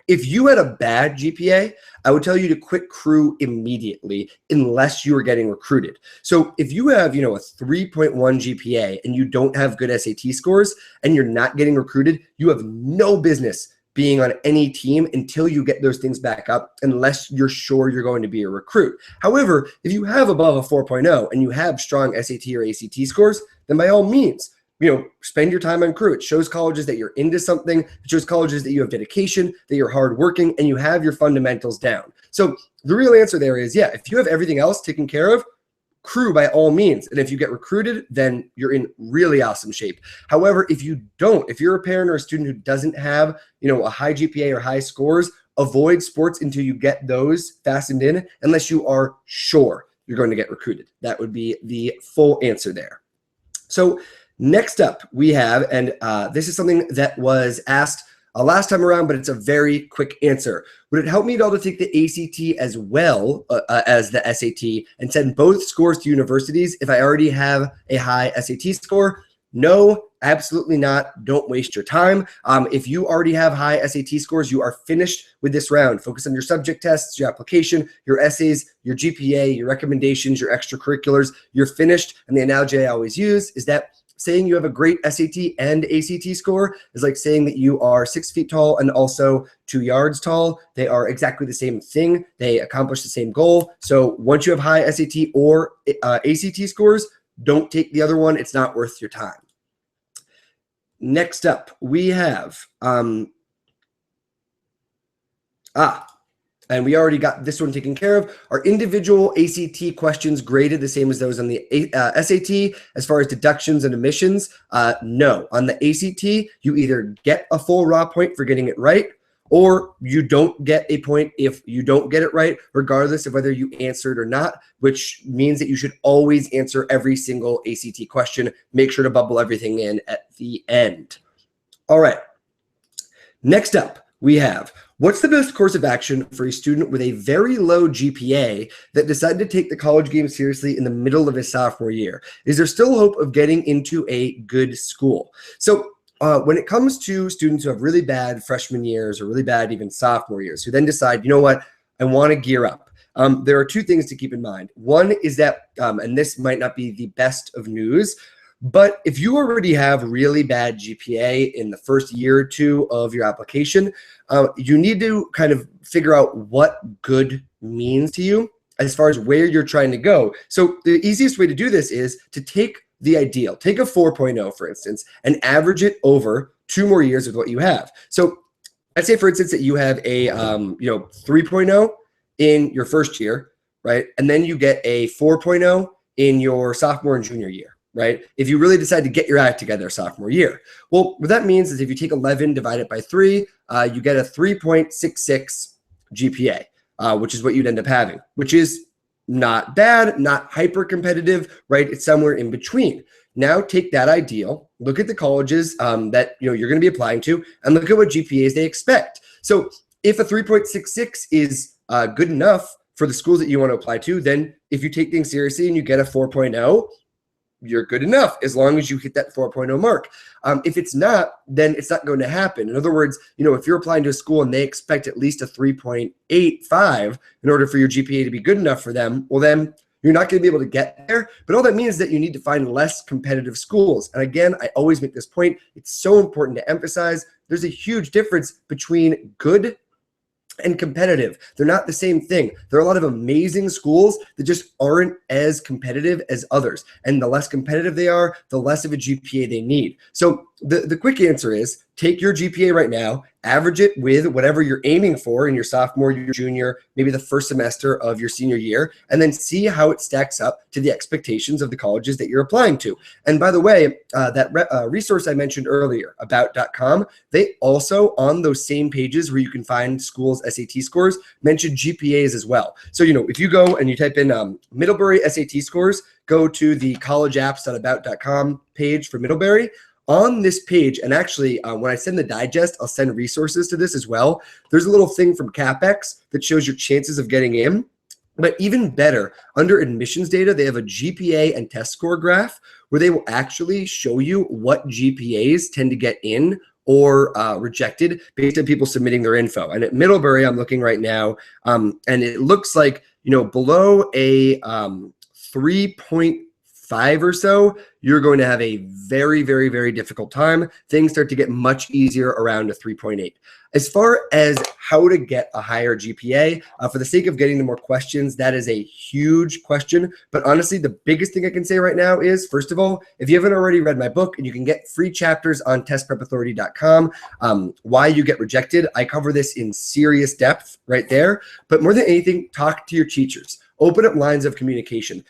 if you had a bad GPA, I would tell you to quit crew immediately unless you are getting recruited. So if you have, a 3.1 GPA and you don't have good SAT scores and you're not getting recruited, you have no business being on any team until you get those things back up, unless you're sure you're going to be a recruit. However, if you have above a 4.0 and you have strong SAT or ACT scores, then by all means, spend your time on crew. It shows colleges that you're into something. It shows colleges that you have dedication, that you're hardworking, and you have your fundamentals down. So the real answer there is, yeah, if you have everything else taken care of, crew by all means. And if you get recruited, then you're in really awesome shape. However, if you don't, if you're a parent or a student who doesn't have, a high GPA or high scores, avoid sports until you get those fastened in, unless you are sure you're going to get recruited. That would be the full answer there. So next up, we have, and this is something that was asked last time around, but it's a very quick answer. Would it help me at all to take the ACT as well as the SAT and send both scores to universities if I already have a high SAT score? No, absolutely not. Don't waste your time. If you already have high SAT scores, you are finished with this round. Focus on your subject tests, your application, your essays, your GPA, your recommendations, your extracurriculars. You're finished. And the analogy I always use is that saying you have a great SAT and ACT score is like saying that you are 6 feet tall and also 2 yards tall. They are exactly the same thing. They accomplish the same goal. So once you have high SAT or ACT scores, don't take the other one. It's not worth your time. Next up, we have, and we already got this one taken care of. Are individual ACT questions graded the same as those on the SAT as far as deductions and omissions? No. On the ACT, you either get a full raw point for getting it right, or you don't get a point if you don't get it right, regardless of whether you answered or not, which means that you should always answer every single ACT question. Make sure to bubble everything in at the end. All right. Next up, we have, what's the best course of action for a student with a very low GPA that decided to take the college game seriously in the middle of his sophomore year? Is there still hope of getting into a good school? So when it comes to students who have really bad freshman years or really bad even sophomore years, who then decide, you know what, I want to gear up. There are two things to keep in mind. One is that, and this might not be the best of news, but if you already have really bad GPA in the first year or two of your application, you need to kind of figure out what good means to you as far as where you're trying to go. So the easiest way to do this is to take the ideal. Take a 4.0, for instance, and average it over 2 more years with what you have. So let's say, for instance, that you have a 3.0 in your first year, right? And then you get a 4.0 in your sophomore and junior year, right? If you really decide to get your act together sophomore year. Well, what that means is if you take 11, divide it by 3, you get a 3.66 GPA, which is what you'd end up having, which is not bad, not hyper competitive, right? It's somewhere in between. Now take that ideal, look at the colleges that you're going to be applying to, and look at what GPAs they expect. So if a 3.66 is good enough for the schools that you want to apply to, then if you take things seriously and you get a 4.0, you're good enough as long as you hit that 4.0 mark. If it's not, then it's not going to happen. In other words, if you're applying to a school and they expect at least a 3.85 in order for your GPA to be good enough for them, well, then you're not going to be able to get there. But all that means is that you need to find less competitive schools. And again, I always make this point. It's so important to emphasize there's a huge difference between good and competitive. They're not the same thing. There are a lot of amazing schools that just aren't as competitive as others. And the less competitive they are, the less of a GPA they need. So the quick answer is take your GPA right now, average it with whatever you're aiming for in your sophomore, your junior, maybe the first semester of your senior year, and then see how it stacks up to the expectations of the colleges that you're applying to. And by the way, that resource I mentioned earlier, about.com, they also, on those same pages where you can find schools' SAT scores, mention GPAs as well. So, if you go and you type in Middlebury SAT scores, go to the collegeapps.about.com page for Middlebury. On this page, and actually when I send the digest, I'll send resources to this as well. There's a little thing from CapEx that shows your chances of getting in. But even better, under admissions data, they have a GPA and test score graph where they will actually show you what GPAs tend to get in or rejected based on people submitting their info. And at Middlebury, I'm looking right now, and it looks like, below a 3.5 or so, you're going to have a very, very, very difficult time. Things start to get much easier around a 3.8. As far as how to get a higher GPA, for the sake of getting to more questions, that is a huge question. But honestly, the biggest thing I can say right now is, first of all, if you haven't already read my book, and you can get free chapters on testprepauthority.com, why you get rejected. I cover this in serious depth right there. But more than anything, talk to your teachers. Open up lines of communication.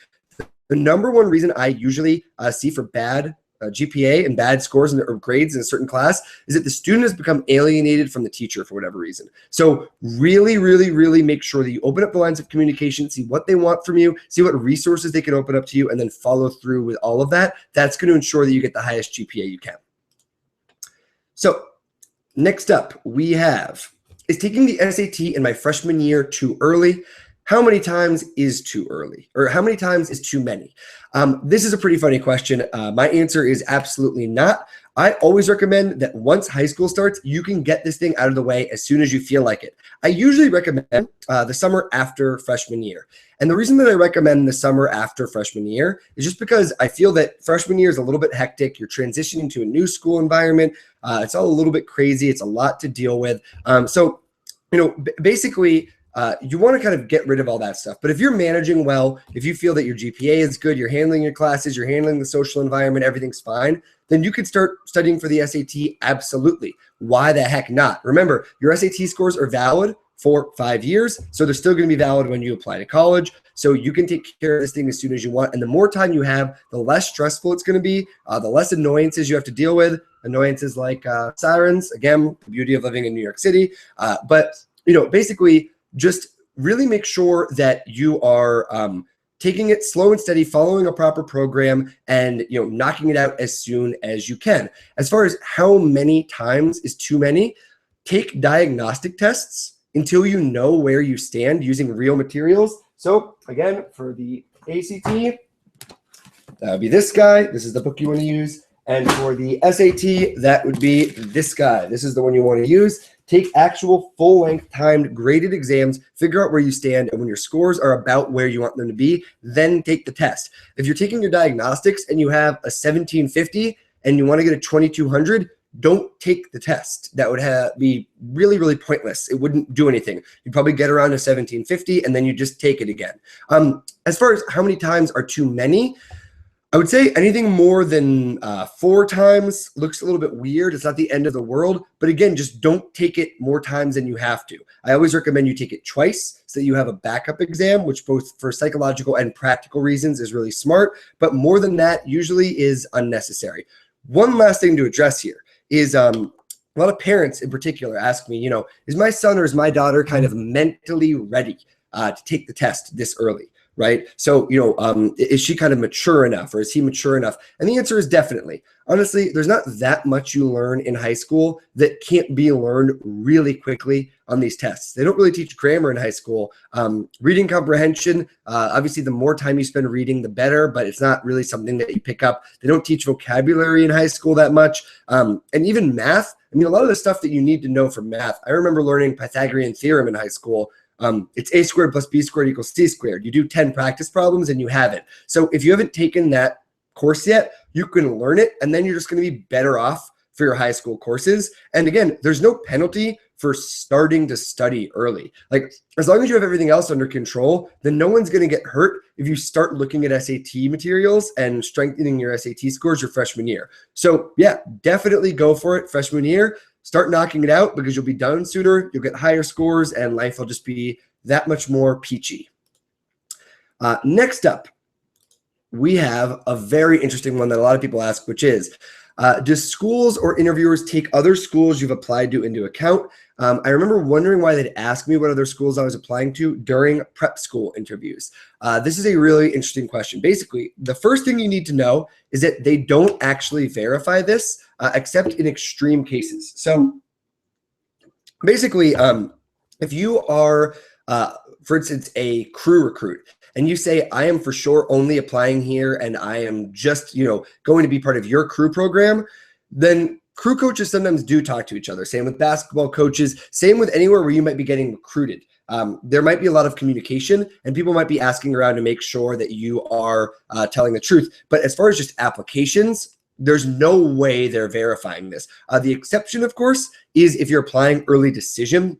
The number one reason I usually see for bad GPA and bad scores or grades in a certain class is that the student has become alienated from the teacher for whatever reason. So really, really, really make sure that you open up the lines of communication, see what they want from you, see what resources they can open up to you, and then follow through with all of that. That's going to ensure that you get the highest GPA you can. So next up we have, is taking the SAT in my freshman year too early? How many times is too early? Or how many times is too many? This is a pretty funny question. My answer is absolutely not. I always recommend that once high school starts, you can get this thing out of the way as soon as you feel like it. I usually recommend the summer after freshman year. And the reason that I recommend the summer after freshman year is just because I feel that freshman year is a little bit hectic. You're transitioning to a new school environment. It's all a little bit crazy. It's a lot to deal with. Basically, you want to kind of get rid of all that stuff. But if you're managing well, if you feel that your GPA is good, you're handling your classes, you're handling the social environment, everything's fine, then you could start studying for the SAT. Absolutely. Why the heck not? Remember, your SAT scores are valid for 5 years, so they're still going to be valid when you apply to college. So you can take care of this thing as soon as you want. And the more time you have, the less stressful it's going to be, the less annoyances you have to deal with. Annoyances like sirens, again, the beauty of living in New York City. But basically, just really make sure that you are taking it slow and steady, following a proper program, and knocking it out as soon as you can. As far as how many times is too many, take diagnostic tests until you know where you stand using real materials. So again, for the ACT, that would be this guy. This is the book you want to use. And for the SAT, that would be this guy. This is the one you want to use. Take actual full-length timed graded exams, figure out where you stand, and when your scores are about where you want them to be, then take the test. If you're taking your diagnostics and you have a 1750 and you want to get a 2200, don't take the test. That would be really, really pointless. It wouldn't do anything. You'd probably get around a 1750 and then you just take it again. As far as how many times are too many, I would say anything more than 4 times looks a little bit weird. It's not the end of the world. But again, just don't take it more times than you have to. I always recommend you take it twice so that you have a backup exam, which both for psychological and practical reasons is really smart. But more than that usually is unnecessary. One last thing to address here is a lot of parents in particular ask me, is my son or is my daughter kind of mentally ready to take the test this early? right? So, is she kind of mature enough, or is he mature enough? And the answer is definitely. Honestly, there's not that much you learn in high school that can't be learned really quickly on these tests. They don't really teach grammar in high school. Reading comprehension, obviously, the more time you spend reading, the better, but it's not really something that you pick up. They don't teach vocabulary in high school that much. And even math, I mean, a lot of the stuff that you need to know for math. I remember learning Pythagorean theorem in high school. It's a squared plus b squared equals c squared. You do 10 practice problems and you have it. So if you haven't taken that course yet, you can learn it, and then you're just going to be better off for your high school courses. And again, there's no penalty for starting to study early. Like, as long as you have everything else under control, then no one's going to get hurt if you start looking at SAT materials and strengthening your SAT scores your freshman year. So yeah, definitely go for it freshman year. Start knocking it out, because you'll be done sooner. You'll get higher scores, and life will just be that much more peachy. Next up, we have a very interesting one that a lot of people ask, which is, do schools or interviewers take other schools you've applied to into account? I remember wondering why they'd ask me what other schools I was applying to during prep school interviews. This is a really interesting question. Basically, the first thing you need to know is that they don't actually verify this, except in extreme cases. So basically, if you are, for instance, a crew recruit, and you say, I am for sure only applying here and I am just, going to be part of your crew program, then crew coaches sometimes do talk to each other. Same with basketball coaches, same with anywhere where you might be getting recruited. There might be a lot of communication, and people might be asking around to make sure that you are telling the truth. But as far as just applications, there's no way they're verifying this. The exception, of course, is if you're applying early decision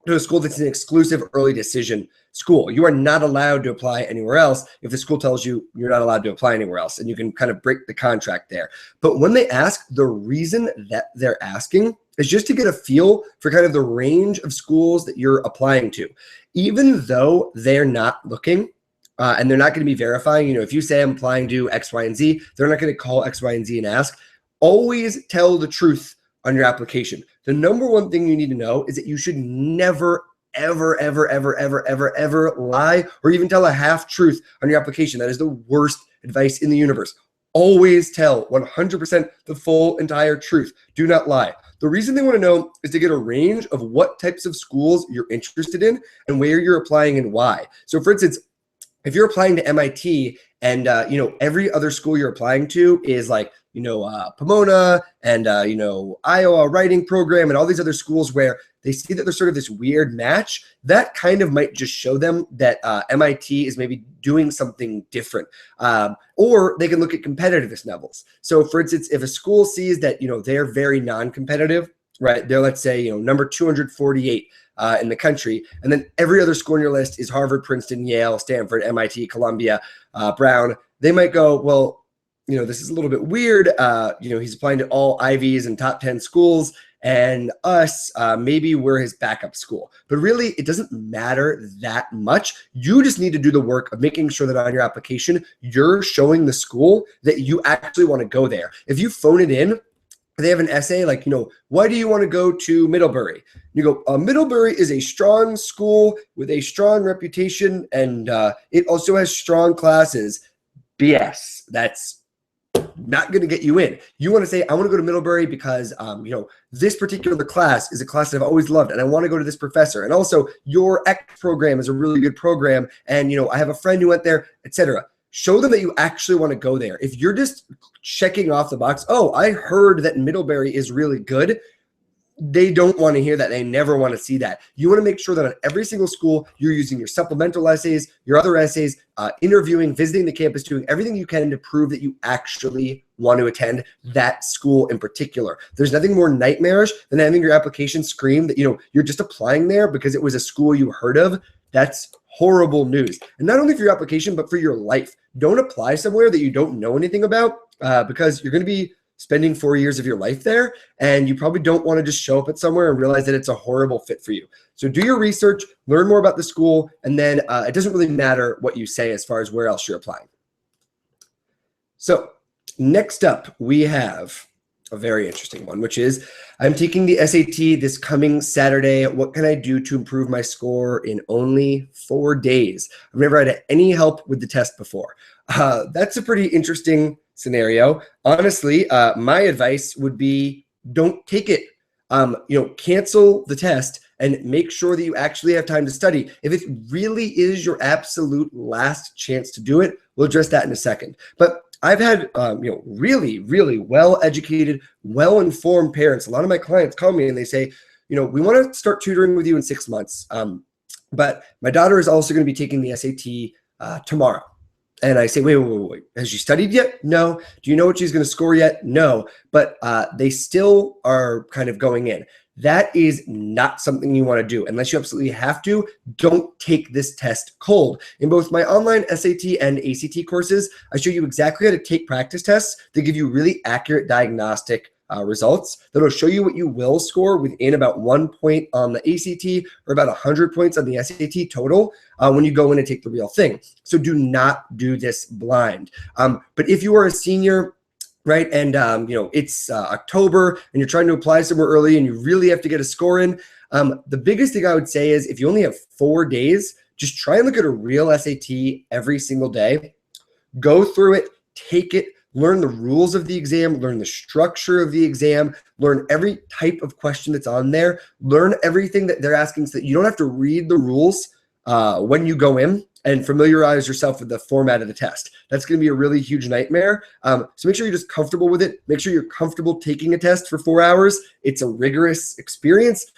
to a school that's an exclusive early decision school. You are not allowed to apply anywhere else if the school tells you you're not allowed to apply anywhere else, and you can kind of break the contract there. But when they ask, the reason that they're asking is just to get a feel for kind of the range of schools that you're applying to. Even though they're not looking, and they're not going to be verifying, if you say I'm applying to X, Y, and Z, they're not going to call X, Y, and Z and ask. Always tell the truth on your application. The number one thing you need to know is that you should never, ever, ever, ever, ever, ever, ever lie or even tell a half truth on your application. That is the worst advice in the universe. Always tell 100% the full entire truth. Do not lie. The reason they want to know is to get a range of what types of schools you're interested in and where you're applying and why. So for instance, if you're applying to MIT and, every other school you're applying to is like, Pomona and, Iowa writing program and all these other schools where they see that there's sort of this weird match, that kind of might just show them that MIT is maybe doing something different. Or they can look at competitiveness levels. So for instance, if a school sees that, they're very non-competitive, right? They're, let's say, number 248 in the country. And then every other school on your list is Harvard, Princeton, Yale, Stanford, MIT, Columbia, Brown. They might go, well, this is a little bit weird. He's applying to all Ivies and top 10 schools, and us, maybe we're his backup school. But really, it doesn't matter that much. You just need to do the work of making sure that on your application, you're showing the school that you actually want to go there. If you phone it in, they have an essay like, why do you want to go to Middlebury? You go, Middlebury is a strong school with a strong reputation, and it also has strong classes. BS. That's not going to get you in. You want to say, I want to go to Middlebury because, this particular class is a class that I've always loved, and I want to go to this professor. And also, your X program is a really good program, and, I have a friend who went there, etc. Show them that you actually want to go there. If you're just checking off the box, oh, I heard that Middlebury is really good, they don't want to hear that. They never want to see that. You want to make sure that on every single school, you're using your supplemental essays, your other essays, interviewing, visiting the campus, doing everything you can to prove that you actually want to attend that school in particular. There's nothing more nightmarish than having your application scream that, you're just applying there because it was a school you heard of. That's horrible news. And not only for your application, but for your life. Don't apply somewhere that you don't know anything about because you're going to be spending 4 years of your life there, and you probably don't want to just show up at somewhere and realize that it's a horrible fit for you. So do your research, learn more about the school, and then it doesn't really matter what you say as far as where else you're applying. So next up, we have a very interesting one, which is I'm taking the SAT this coming Saturday. What can I do to improve my score in only 4 days? I've never had any help with the test before. That's a pretty interesting scenario. Honestly, my advice would be don't take it. Cancel the test and make sure that you actually have time to study. If it really is your absolute last chance to do it, we'll address that in a second. But I've had, really, really well-educated, well-informed parents. A lot of my clients call me and they say, we want to start tutoring with you in 6 months. But my daughter is also going to be taking the SAT tomorrow. And I say, wait. Has she studied yet? No. Do you know what she's going to score yet? No. But they still are kind of going in. That is not something you want to do. Unless you absolutely have to, don't take this test cold. In both my online SAT and ACT courses, I show you exactly how to take practice tests that give you really accurate diagnostic results that'll show you what you will score within about 1 point on the ACT or about 100 points on the SAT total when you go in and take the real thing. So do not do this blind. But if you are a senior, right, and it's October and you're trying to apply somewhere early and you really have to get a score in, the biggest thing I would say is if you only have 4 days, just try and look at a real SAT every single day. Go through it, take it, learn the rules of the exam, learn the structure of the exam, learn every type of question that's on there, learn everything that they're asking so that you don't have to read the rules when you go in, and familiarize yourself with the format of the test. That's going to be a really huge nightmare. So make sure you're just comfortable with it. Make sure you're comfortable taking a test for 4 hours. It's a rigorous experience.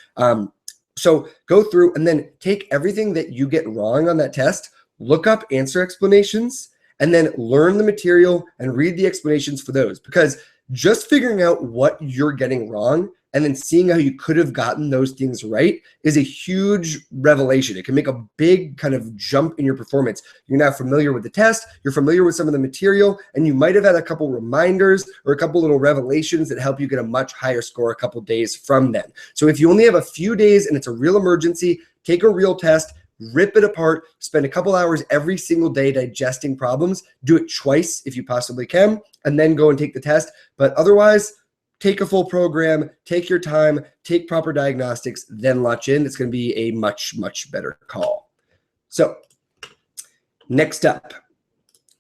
So go through and then take everything that you get wrong on that test, look up answer explanations, and then learn the material and read the explanations for those. Because just figuring out what you're getting wrong and then seeing how you could have gotten those things right is a huge revelation. It can make a big kind of jump in your performance. You're now familiar with the test, you're familiar with some of the material, and you might have had a couple reminders or a couple little revelations that help you get a much higher score a couple days from then. So if you only have a few days and it's a real emergency, take a real test, rip it apart, spend a couple hours every single day digesting problems, do it twice if you possibly can, and then go and take the test. But otherwise, take a full program, take your time, take proper diagnostics, then launch in. It's going to be a much, much better call. So next up,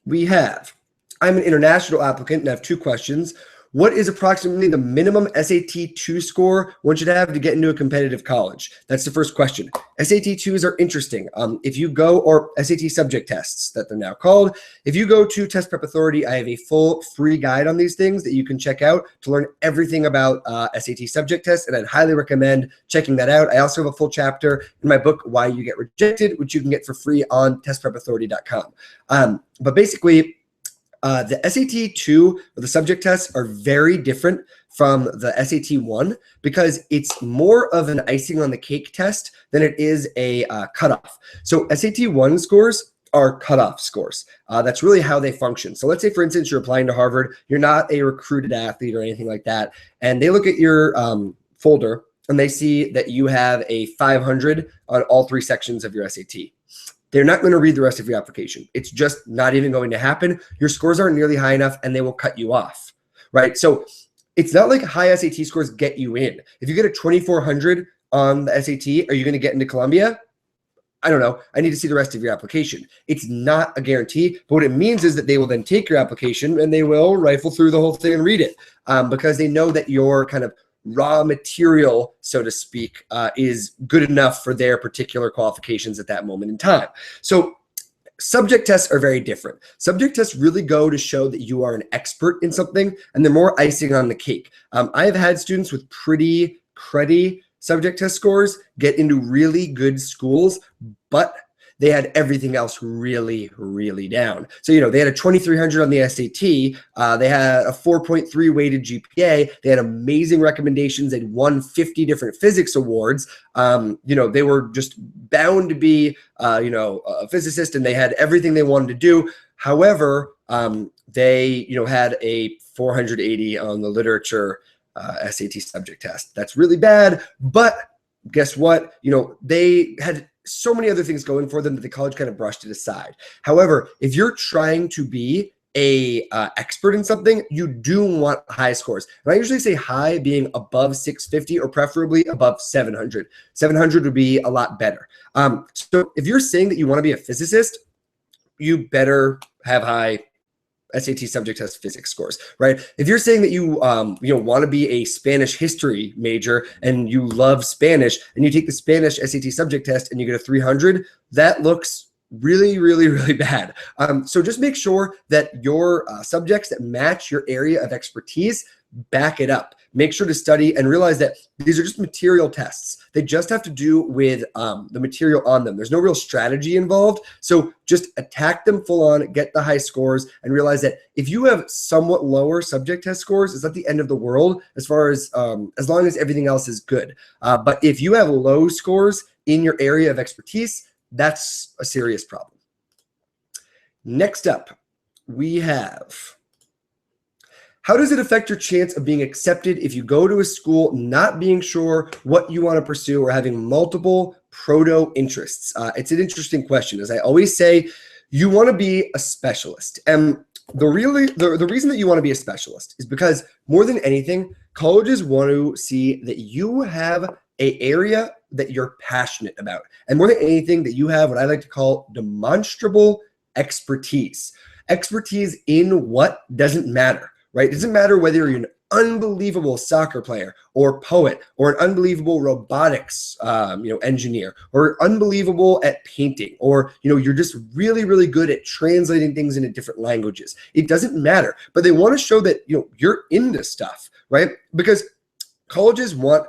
we have, I'm an international applicant and I have 2 questions. What is approximately the minimum SAT 2 score one should have to get into a competitive college? That's the first question. SAT 2s are interesting. If you go, or SAT subject tests that they're now called, if you go to Test Prep Authority, I have a full free guide on these things that you can check out to learn everything about SAT subject tests, and I'd highly recommend checking that out. I also have a full chapter in my book, Why You Get Rejected, which you can get for free on testprepauthority.com. But basically, the SAT 2 or the subject tests are very different from the SAT 1 because it's more of an icing on the cake test than it is a cutoff. So SAT 1 scores are cutoff scores. That's really how they function. So let's say, for instance, you're applying to Harvard. You're not a recruited athlete or anything like that. And they look at your folder and they see that you have a 500 on all 3 sections of your SAT. They're not going to read the rest of your application. It's just not even going to happen. Your scores aren't nearly high enough and they will cut you off, right? So it's not like high SAT scores get you in. If you get a 2,400 on the SAT, are you going to get into Columbia? I don't know. I need to see the rest of your application. It's not a guarantee, but what it means is that they will then take your application and they will rifle through the whole thing and read it because they know that your kind of raw material, so to speak, is good enough for their particular qualifications at that moment in time. So subject tests are very different. Subject tests really go to show that you are an expert in something, and they're more icing on the cake. I've had students with pretty cruddy subject test scores get into really good schools, but they had everything else really, really down. So, they had a 2,300 on the SAT. They had a 4.3 weighted GPA. They had amazing recommendations. They'd won 50 different physics awards. They were just bound to be, a physicist, and they had everything they wanted to do. However, they, had a 480 on the literature SAT subject test. That's really bad, but guess what? They had so many other things going for them that the college kind of brushed it aside. However, if you're trying to be a expert in something, you do want high scores. And I usually say high being above 650 or preferably above 700. 700 would be a lot better. So if you're saying that you want to be a physicist, you better have high SAT subject test physics scores, right? If you're saying that you want to be a Spanish history major and you love Spanish and you take the Spanish SAT subject test and you get a 300, that looks really, really, really bad. So just make sure that your subjects that match your area of expertise back it up. Make sure to study and realize that these are just material tests. They just have to do with the material on them. There's no real strategy involved. So just attack them full on, get the high scores, and realize that if you have somewhat lower subject test scores, it's not the end of the world as long as everything else is good. But if you have low scores in your area of expertise, that's a serious problem. Next up, we have, how does it affect your chance of being accepted if you go to a school not being sure what you want to pursue or having multiple proto interests? It's an interesting question. As I always say, you want to be a specialist. And the reason that you want to be a specialist is because more than anything, colleges want to see that you have an area that you're passionate about. And more than anything, that you have what I like to call demonstrable expertise. Expertise in what doesn't matter, right? It doesn't matter whether you're an unbelievable soccer player or poet or an unbelievable robotics engineer or unbelievable at painting, or you're just really, really good at translating things into different languages. It doesn't matter, but they want to show that you're in this stuff, right? Because colleges want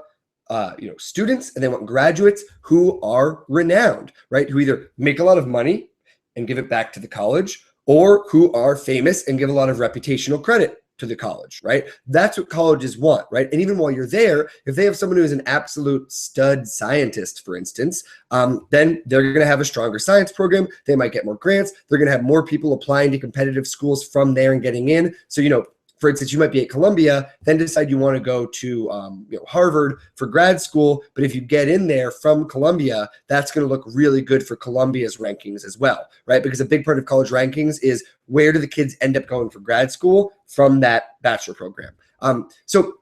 students and they want graduates who are renowned, right? Who either make a lot of money and give it back to the college, or who are famous and give a lot of reputational credit to the college, right? That's what colleges want, right? And even while you're there, if they have someone who is an absolute stud scientist, for instance, then they're going to have a stronger science program. They might get more grants. They're going to have more people applying to competitive schools from there and getting in. So, for instance, you might be at Columbia, then decide you want to go to Harvard for grad school. But if you get in there from Columbia, that's going to look really good for Columbia's rankings as well, right? Because a big part of college rankings is where do the kids end up going for grad school from that bachelor program. So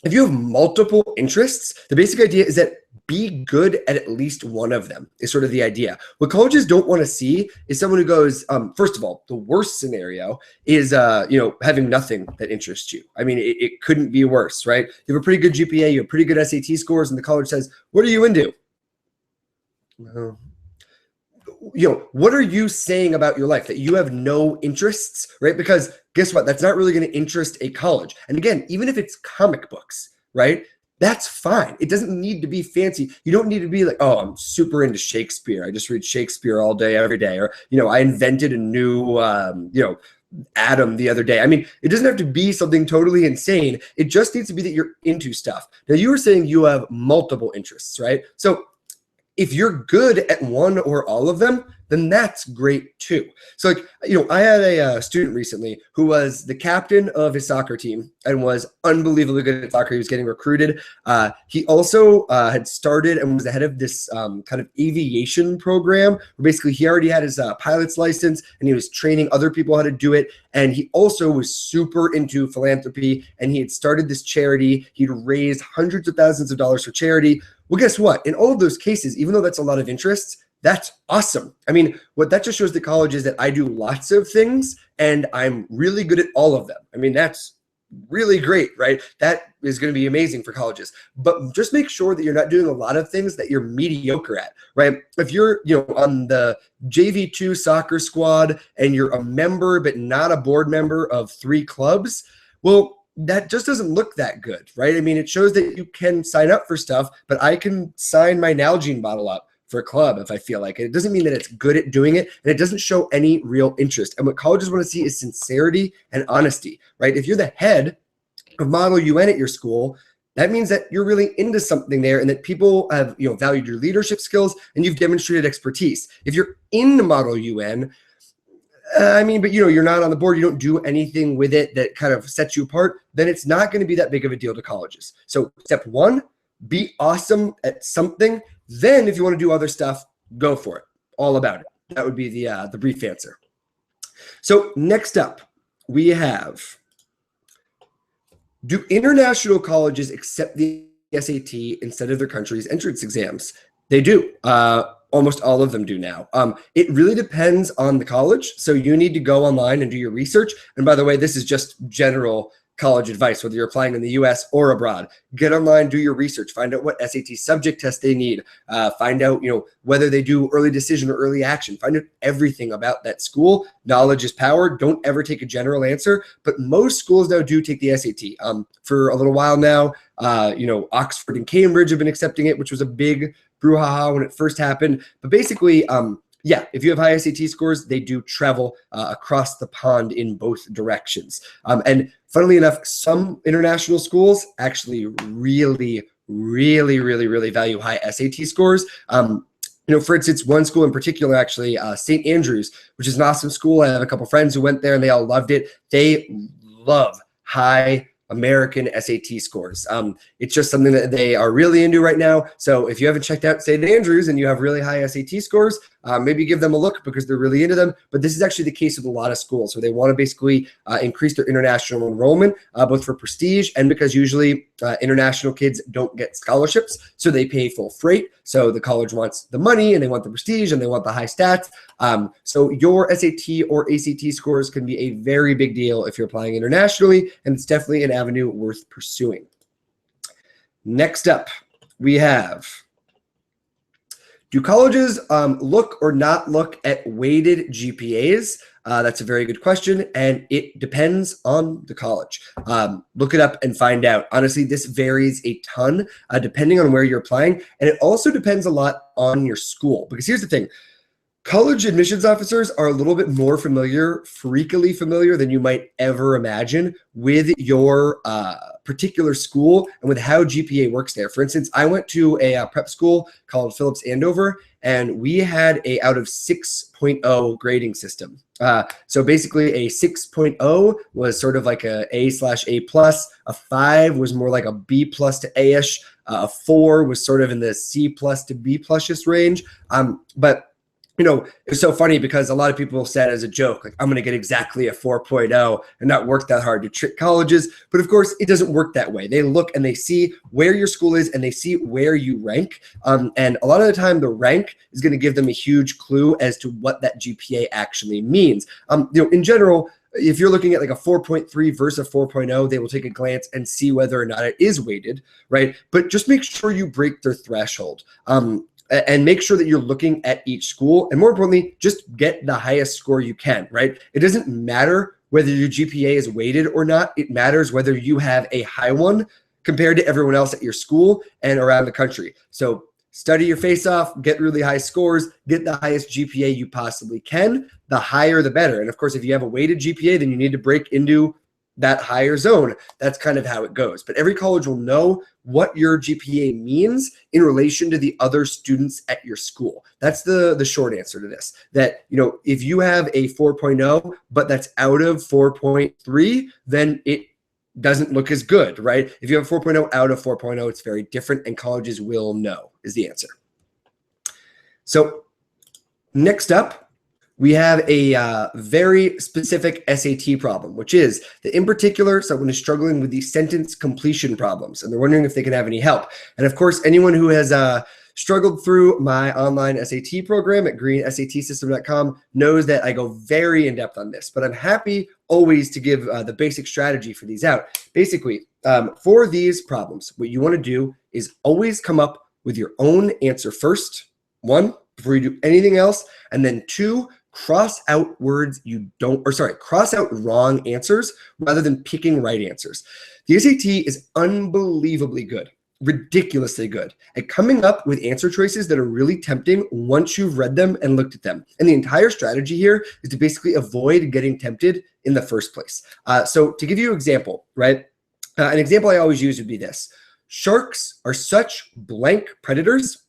if you have multiple interests, the basic idea is that be good at least one of them is sort of the idea. What colleges don't want to see is someone who goes, first of all, the worst scenario is, having nothing that interests you. I mean, it couldn't be worse, right? You have a pretty good GPA, you have pretty good SAT scores, and the college says, what are you into? What are you saying about your life that you have no interests, right? Because guess what? That's not really going to interest a college. And again, even if it's comic books, right? That's fine. It doesn't need to be fancy. You don't need to be like, oh, I'm super into Shakespeare. I just read Shakespeare all day, every day. Or, I invented a new, atom the other day. I mean, it doesn't have to be something totally insane. It just needs to be that you're into stuff. Now, you were saying you have multiple interests, right? So if you're good at one or all of them, then that's great too. So I had a student recently who was the captain of his soccer team and was unbelievably good at soccer. He was getting recruited. He also had started and was the head of this kind of aviation program where basically he already had his pilot's license and he was training other people how to do it. And he also was super into philanthropy, and he had started this charity. He'd raised hundreds of thousands of dollars for charity. Well, guess what? In all of those cases, even though that's a lot of interests, that's awesome. I mean, what that just shows the college is that I do lots of things and I'm really good at all of them. I mean, that's really great, right? That is going to be amazing for colleges. But just make sure that you're not doing a lot of things that you're mediocre at, right? If you're, on the JV2 soccer squad and you're a member but not a board member of 3 clubs, well, that just doesn't look that good, right? I mean, it shows that you can sign up for stuff, but I can sign my Nalgene bottle up for a club if I feel like it. It doesn't mean that it's good at doing it, and it doesn't show any real interest. And what colleges want to see is sincerity and honesty, right? If you're the head of Model UN at your school, that means that you're really into something there and that people have, valued your leadership skills and you've demonstrated expertise. If you're in the Model UN, but you're not on the board, you don't do anything with it that kind of sets you apart, then it's not going to be that big of a deal to colleges. So step 1, be awesome at something. Then if you want to do other stuff, go for it. All about it. That would be the brief answer. So next up, we have, do international colleges accept the SAT instead of their country's entrance exams? They do. Almost all of them do now. It really depends on the college. So you need to go online and do your research. And by the way, this is just general college advice, whether you're applying in the US or abroad. Get online, do your research, find out what SAT subject test they need, find out, whether they do early decision or early action, find out everything about that school. Knowledge is power. Don't ever take a general answer, but most schools now do take the SAT. For a little while now, Oxford and Cambridge have been accepting it, which was a big brouhaha when it first happened. But basically, yeah, if you have high SAT scores, they do travel across the pond in both directions. And funnily enough, some international schools actually really, really, really, really value high SAT scores. For instance, one school in particular, actually, St. Andrews, which is an awesome school. I have a couple friends who went there and they all loved it. They love high American SAT scores. It's just something that they are really into right now. So if you haven't checked out St. Andrews and you have really high SAT scores, maybe give them a look because they're really into them. But this is actually the case with a lot of schools. So they want to basically increase their international enrollment, both for prestige and because usually international kids don't get scholarships. So they pay full freight. So the college wants the money and they want the prestige and they want the high stats. So your SAT or ACT scores can be a very big deal if you're applying internationally, and it's definitely an avenue worth pursuing. Next up, we have, do colleges look or not look at weighted GPAs? That's a very good question, and it depends on the college. Look it up and find out. Honestly, this varies a ton depending on where you're applying, and it also depends a lot on your school. Because here's the thing. College admissions officers are a little bit more freakily familiar than you might ever imagine with your particular school and with how GPA works there. For instance, I went to a prep school called Phillips Andover, and we had a out of 6.0 grading system. So basically a 6.0 was sort of like a A/A plus, a 5 was more like a B plus to A-ish, a 4 was sort of in the C plus to B plus range. But it was so funny because a lot of people said as a joke, like, I'm going to get exactly a 4.0 and not work that hard to trick colleges. But of course, it doesn't work that way. They look and they see where your school is and they see where you rank. And a lot of the time, the rank is going to give them a huge clue as to what that GPA actually means. In general, if you're looking at like a 4.3 versus a 4.0, they will take a glance and see whether or not it is weighted, right? But just make sure you break their threshold. And make sure that you're looking at each school. And more importantly, just get the highest score you can, right? It doesn't matter whether your GPA is weighted or not. It matters whether you have a high one compared to everyone else at your school and around the country. So study your face off, get really high scores, get the highest GPA you possibly can. The higher, the better. And of course, if you have a weighted GPA, then you need to break into that higher zone. That's kind of how it goes. But every college will know what your GPA means in relation to the other students at your school. That's the short answer to this. That, if you have a 4.0, but that's out of 4.3, then it doesn't look as good, right? If you have a 4.0 out of 4.0, it's very different, and colleges will know is the answer. So next up, we have a very specific SAT problem, which is that in particular, someone is struggling with the sentence completion problems, and they're wondering if they can have any help. And of course, anyone who has struggled through my online SAT program at greensatsystem.com knows that I go very in depth on this, but I'm happy always to give the basic strategy for these out. Basically, for these problems, what you want to do is always come up with your own answer first, one, before you do anything else, and then two, cross out words cross out wrong answers rather than picking right answers. The SAT is unbelievably good, ridiculously good at coming up with answer choices that are really tempting once you've read them and looked at them. And the entire strategy here is to basically avoid getting tempted in the first place. So to give you an example, right? An example I always use would be this. Sharks are such blank predators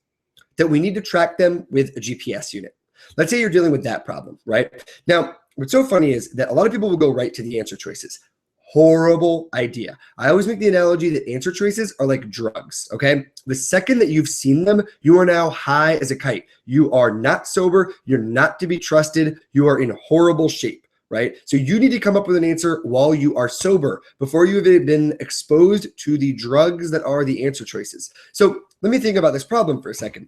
that we need to track them with a GPS unit. Let's say you're dealing with that problem, right? Now, what's so funny is that a lot of people will go right to the answer choices. Horrible idea. I always make the analogy that answer choices are like drugs, okay? The second that you've seen them, you are now high as a kite. You are not sober. You're not to be trusted. You are in horrible shape. right? So you need to come up with an answer while you are sober, before you've been exposed to the drugs that are the answer choices. So let me think about this problem for a second,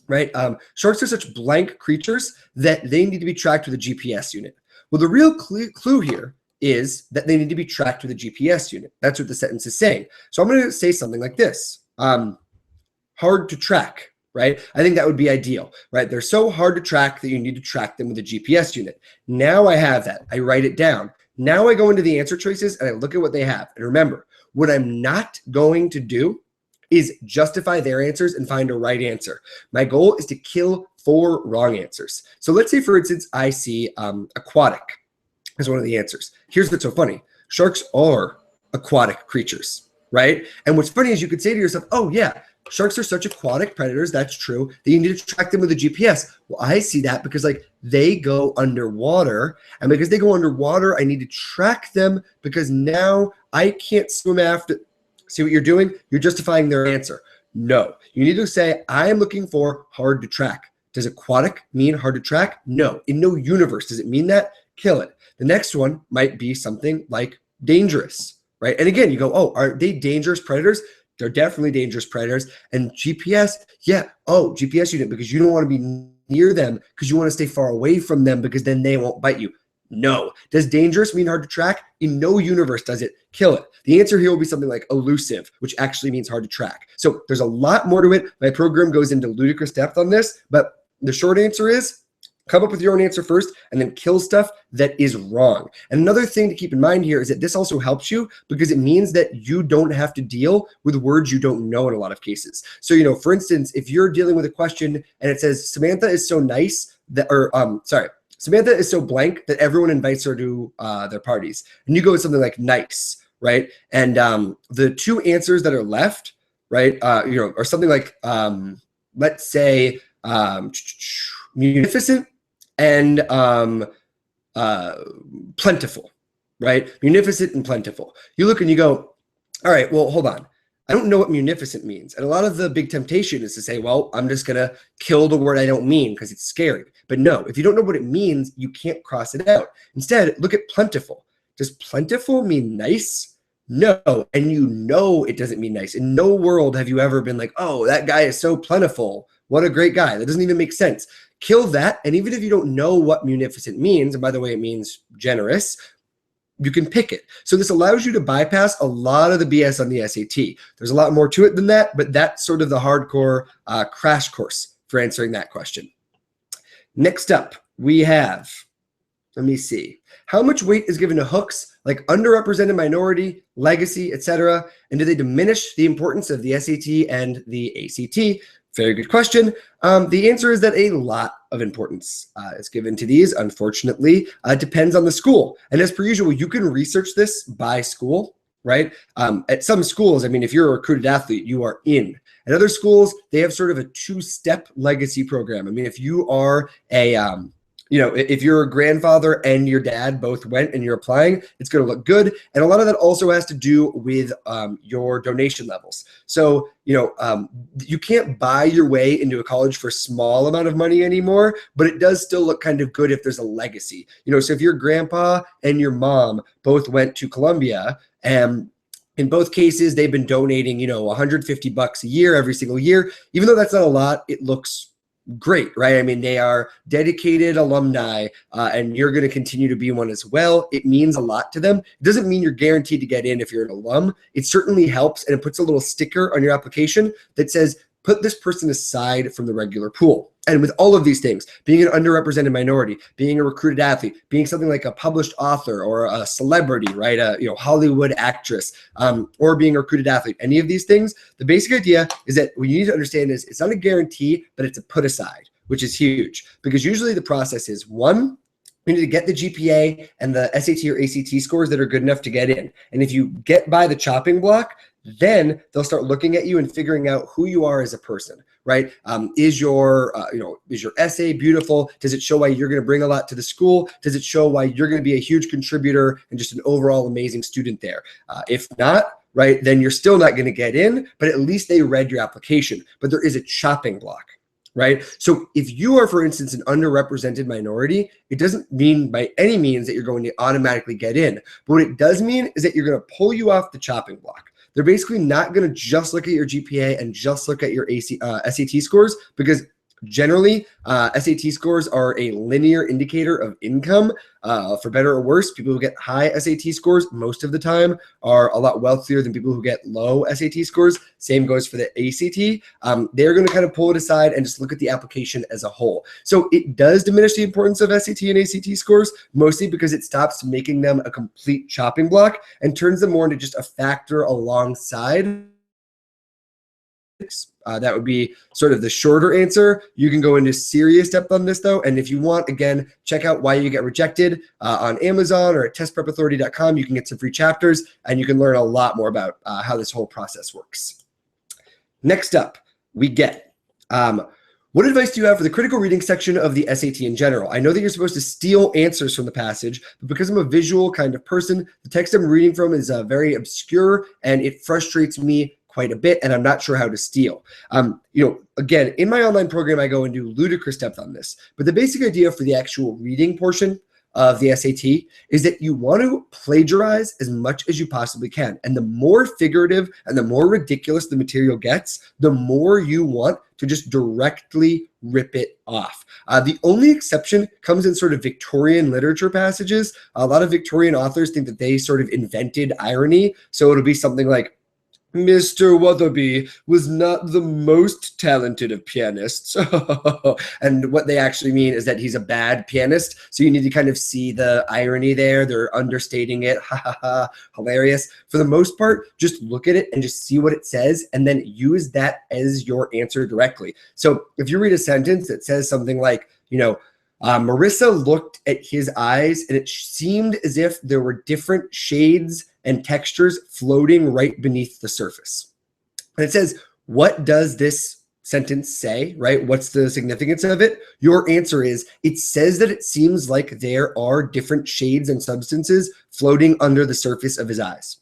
right? Sharks are such blank creatures that they need to be tracked with a GPS unit. Well, the real clue here is that they need to be tracked with a GPS unit. That's what the sentence is saying. So I'm going to say something like this. Hard to track, right? I think that would be ideal, right? They're so hard to track that you need to track them with a GPS unit. Now I have that. I write it down. Now I go into the answer choices and I look at what they have. And remember, what I'm not going to do is justify their answers and find a right answer. My goal is to kill 4 wrong answers. So let's say, for instance, I see aquatic as one of the answers. Here's what's so funny. Sharks are aquatic creatures, right? And what's funny is you could say to yourself, oh yeah, sharks are such aquatic predators. That's true. That you need to track them with a GPS. Well, I see that because like they go underwater, and because they go underwater, I need to track them because now I can't swim after. See what you're doing? You're justifying their answer. No, you need to say, I am looking for hard to track. Does aquatic mean hard to track? No, in no universe does it mean that. Kill it. The next one might be something like dangerous, right? And again, you go, oh, are they dangerous predators? They're definitely dangerous predators. And GPS, yeah, oh, GPS unit, because you don't want to be near them because you want to stay far away from them because then they won't bite you. No. Does dangerous mean hard to track? In no universe does it. Kill it. The answer here will be something like elusive, which actually means hard to track. So there's a lot more to it. My program goes into ludicrous depth on this, but the short answer is come up with your own answer first and then kill stuff that is wrong. And another thing to keep in mind here is that this also helps you because it means that you don't have to deal with words you don't know in a lot of cases. So, you know, for instance, if you're dealing with a question and it says Samantha is so nice that, Samantha is so blank that everyone invites her to their parties. And you go with something like nice, right? And the 2 answers that are left, right, or something like, let's say, munificent and plentiful, right? Munificent and plentiful. You look and you go, all right, well, hold on. I don't know what munificent means. And a lot of the big temptation is to say, well, I'm just going to kill the word I don't mean because it's scary. But no, if you don't know what it means, you can't cross it out. Instead, look at plentiful. Does plentiful mean nice? No. And you know it doesn't mean nice. In no world have you ever been like, oh, that guy is so plentiful. What a great guy. That doesn't even make sense. Kill that. And even if you don't know what munificent means, and by the way, it means generous, you can pick it. So this allows you to bypass a lot of the BS on the SAT. There's a lot more to it than that, but that's sort of the hardcore crash course for answering that question. Next up, we have, let me see, how much weight is given to hooks like underrepresented minority, legacy, etc., and do they diminish the importance of the SAT and the ACT? Very good question. The answer is that a lot of importance is given to these. Unfortunately, depends on the school. And as per usual, you can research this by school, right? At some schools, I mean, if you're a recruited athlete, you are in. At other schools, they have sort of a 2-step legacy program. I mean, if you are a if your grandfather and your dad both went and you're applying, it's going to look good. And a lot of that also has to do with your donation levels. So, you can't buy your way into a college for a small amount of money anymore, but it does still look kind of good if there's a legacy. So if your grandpa and your mom both went to Columbia, and in both cases, they've been donating, $150 a year every single year, even though that's not a lot, it looks great, right? I mean, they are dedicated alumni, and you're going to continue to be one as well. It means a lot to them. It doesn't mean you're guaranteed to get in if you're an alum. It certainly helps, and it puts a little sticker on your application that says, put this person aside from the regular pool. And with all of these things, being an underrepresented minority, being a recruited athlete, being something like a published author or a celebrity, right? Hollywood actress, or being a recruited athlete, any of these things, the basic idea is that what you need to understand is it's not a guarantee, but it's a put aside, which is huge. Because usually the process is, 1, you need to get the GPA and the SAT or ACT scores that are good enough to get in. And if you get by the chopping block, then they'll start looking at you and figuring out who you are as a person, right? Is your essay beautiful? Does it show why you're going to bring a lot to the school? Does it show why you're going to be a huge contributor and just an overall amazing student there? If not, right, then you're still not going to get in, but at least they read your application. But there is a chopping block. right? So if you are, for instance, an underrepresented minority, it doesn't mean by any means that you're going to automatically get in. But what it does mean is that you're going to pull you off the chopping block. They're basically not going to just look at your GPA and just look at your SAT scores, because generally, SAT scores are a linear indicator of income. For better or worse, people who get high SAT scores most of the time are a lot wealthier than people who get low SAT scores. Same goes for the ACT. They're going to kind of pull it aside and just look at the application as a whole. So it does diminish the importance of SAT and ACT scores, mostly because it stops making them a complete chopping block and turns them more into just a factor alongside. That would be sort of the shorter answer. You can go into serious depth on this though. And if you want, again, check out Why You Get Rejected on Amazon or at testprepauthority.com. You can get some free chapters and you can learn a lot more about how this whole process works. Next up, we get, what advice do you have for the critical reading section of the SAT in general? I know that you're supposed to steal answers from the passage, but because I'm a visual kind of person, the text I'm reading from is very obscure and it frustrates me quite a bit, and I'm not sure how to steal. Again, in my online program, I go into ludicrous depth on this, but the basic idea for the actual reading portion of the SAT is that you want to plagiarize as much as you possibly can. And the more figurative and the more ridiculous the material gets, the more you want to just directly rip it off. The only exception comes in sort of Victorian literature passages. A lot of Victorian authors think that they sort of invented irony. So it'll be something like, Mr. Weatherby was not the most talented of pianists. And what they actually mean is that he's a bad pianist. So you need to kind of see the irony there. They're understating it. Ha ha ha. Hilarious. For the most part, just look at it and just see what it says and then use that as your answer directly. So if you read a sentence that says something like, Marissa looked at his eyes and it seemed as if there were different shades and textures floating right beneath the surface. And it says, what does this sentence say, right? What's the significance of it? Your answer is, it says that it seems like there are different shades and substances floating under the surface of his eyes.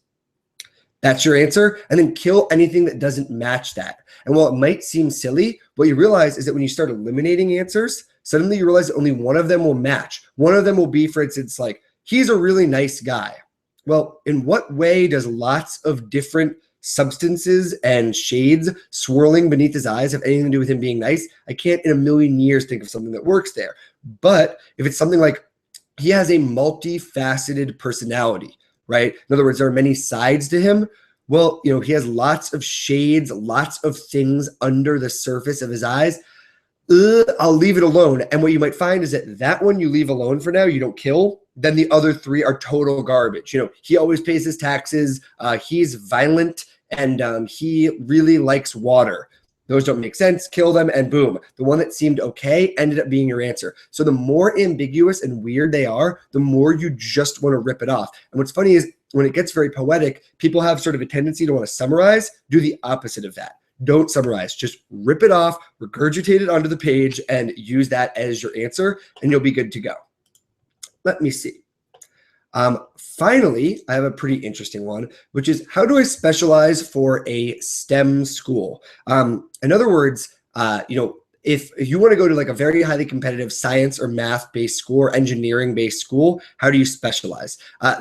That's your answer. And then kill anything that doesn't match that. And while it might seem silly, what you realize is that when you start eliminating answers, suddenly you realize that only one of them will match. One of them will be, for instance, like, he's a really nice guy. Well, in what way does lots of different substances and shades swirling beneath his eyes have anything to do with him being nice? I can't in a million years think of something that works there. But if it's something like, he has a multifaceted personality, right? In other words, there are many sides to him. Well, he has lots of shades, lots of things under the surface of his eyes. I'll leave it alone. And what you might find is that one you leave alone for now, you don't kill. Then the other three are total garbage. He always pays his taxes. He's violent and he really likes water. Those don't make sense. Kill them and boom. The one that seemed okay ended up being your answer. So the more ambiguous and weird they are, the more you just want to rip it off. And what's funny is when it gets very poetic, people have sort of a tendency to want to summarize. Do the opposite of that. Don't summarize. Just rip it off, regurgitate it onto the page, and use that as your answer, and you'll be good to go. Let me see. Finally, I have a pretty interesting one, which is, how do I specialize for a STEM school? In other words, if you want to go to like a very highly competitive science or math-based school or engineering-based school, how do you specialize?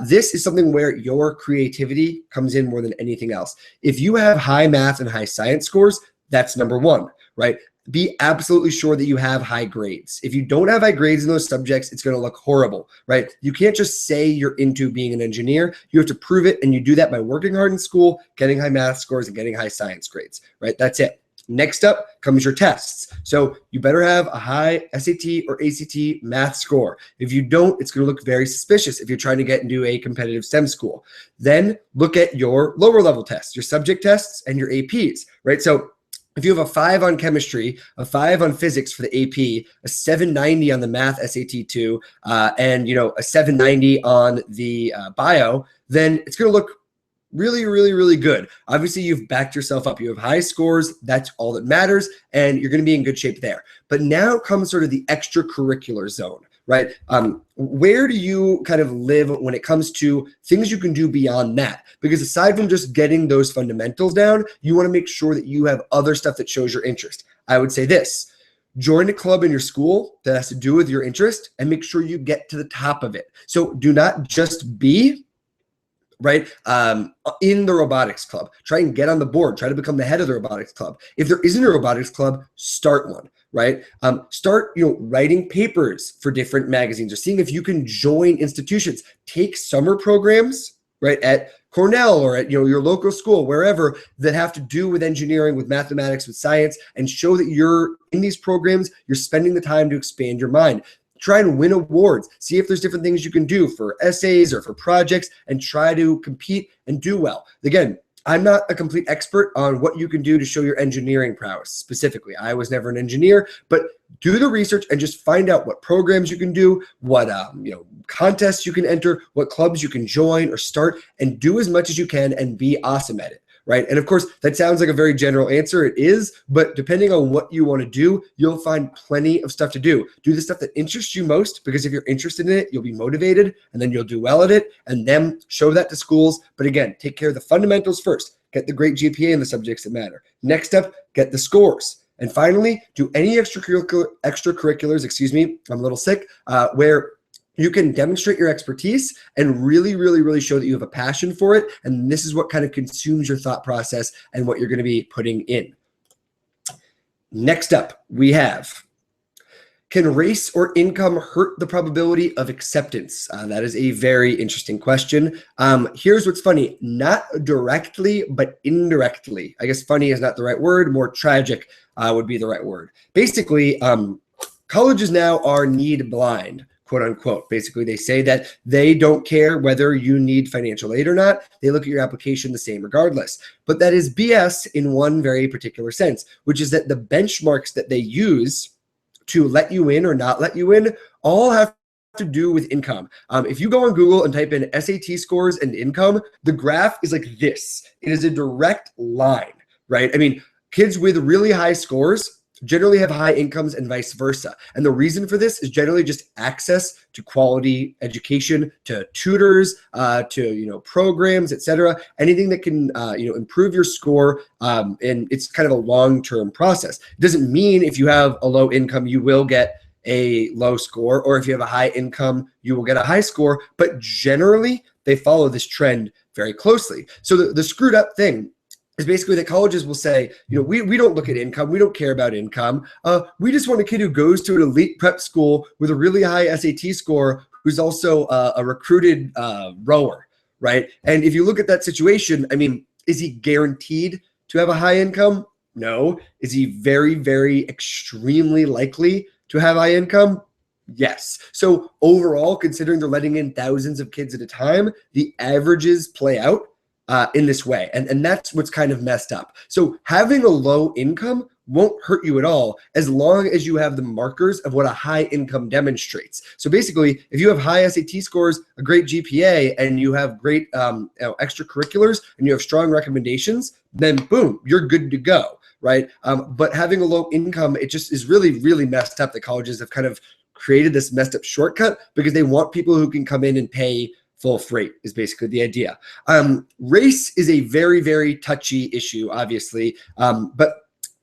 This is something where your creativity comes in more than anything else. If you have high math and high science scores, that's number one, right? Be absolutely sure that you have high grades. If you don't have high grades in those subjects, it's going to look horrible, right? You can't just say you're into being an engineer. You have to prove it, and you do that by working hard in school, getting high math scores, and getting high science grades, right? That's it. Next up comes your tests. So you better have a high SAT or ACT math score. If you don't, it's going to look very suspicious if you're trying to get into a competitive STEM school. Then look at your lower level tests, your subject tests, and your APs, right? So if you have a 5 on chemistry, a 5 on physics for the AP, a 790 on the math SAT2, and a 790 on the bio, then it's going to look really, really, really good. Obviously, you've backed yourself up. You have high scores. That's all that matters, and you're going to be in good shape there. But now comes sort of the extracurricular zone, right? Where do you kind of live when it comes to things you can do beyond that? Because aside from just getting those fundamentals down, you want to make sure that you have other stuff that shows your interest. I would say this. Join a club in your school that has to do with your interest and make sure you get to the top of it. So do not just be in the robotics club. Try and get on the board. Try to become the head of the robotics club. If there isn't a robotics club, start one, right? Start, writing papers for different magazines or seeing if you can join institutions. Take summer programs, right, at Cornell or at, your local school, wherever, that have to do with engineering, with mathematics, with science, and show that you're in these programs, you're spending the time to expand your mind. Try and win awards. See if there's different things you can do for essays or for projects, and try to compete and do well. Again, I'm not a complete expert on what you can do to show your engineering prowess specifically. I was never an engineer, but do the research and just find out what programs you can do, what contests you can enter, what clubs you can join or start, and do as much as you can and be awesome at it. Right. And of course, that sounds like a very general answer. It is. But depending on what you want to do, you'll find plenty of stuff to do. Do the stuff that interests you most, because if you're interested in it, you'll be motivated and then you'll do well at it, and then show that to schools. But again, take care of the fundamentals first. Get the great GPA in the subjects that matter. Next up, get the scores. And finally, do any extracurriculars, I'm a little sick, where you can demonstrate your expertise and really, really, really show that you have a passion for it. And this is what kind of consumes your thought process and what you're going to be putting in. Next up, we have, can race or income hurt the probability of acceptance? That is a very interesting question. Here's what's funny, not directly, but indirectly. I guess funny is not the right word, more tragic would be the right word. Basically, colleges now are need blind, quote unquote. Basically, they say that they don't care whether you need financial aid or not. They look at your application the same regardless. But that is BS in one very particular sense, which is that the benchmarks that they use to let you in or not let you in all have to do with income. If you go on Google and type in SAT scores and income, the graph is like this. It is a direct line, right? I mean, kids with really high scores generally have high incomes and vice versa. And the reason for this is generally just access to quality education, to tutors, to programs, etc. Anything that can improve your score, and it's kind of a long-term process. It doesn't mean if you have a low income you will get a low score, or if you have a high income you will get a high score, but generally they follow this trend very closely. So the screwed up thing is basically that colleges will say, we don't look at income. We don't care about income. We just want a kid who goes to an elite prep school with a really high SAT score, who's also a recruited rower, right? And if you look at that situation, I mean, is he guaranteed to have a high income? No. Is he very, very extremely likely to have high income? Yes. So overall, considering they're letting in thousands of kids at a time, the averages play out in this way. And that's what's kind of messed up. So having a low income won't hurt you at all as long as you have the markers of what a high income demonstrates. So basically, if you have high SAT scores, a great GPA, and you have great extracurriculars, and you have strong recommendations, then boom, you're good to go, right? But having a low income, it just is really, really messed up that colleges have kind of created this messed up shortcut because they want people who can come in and pay full freight is basically the idea. Race is a very, very touchy issue, obviously, but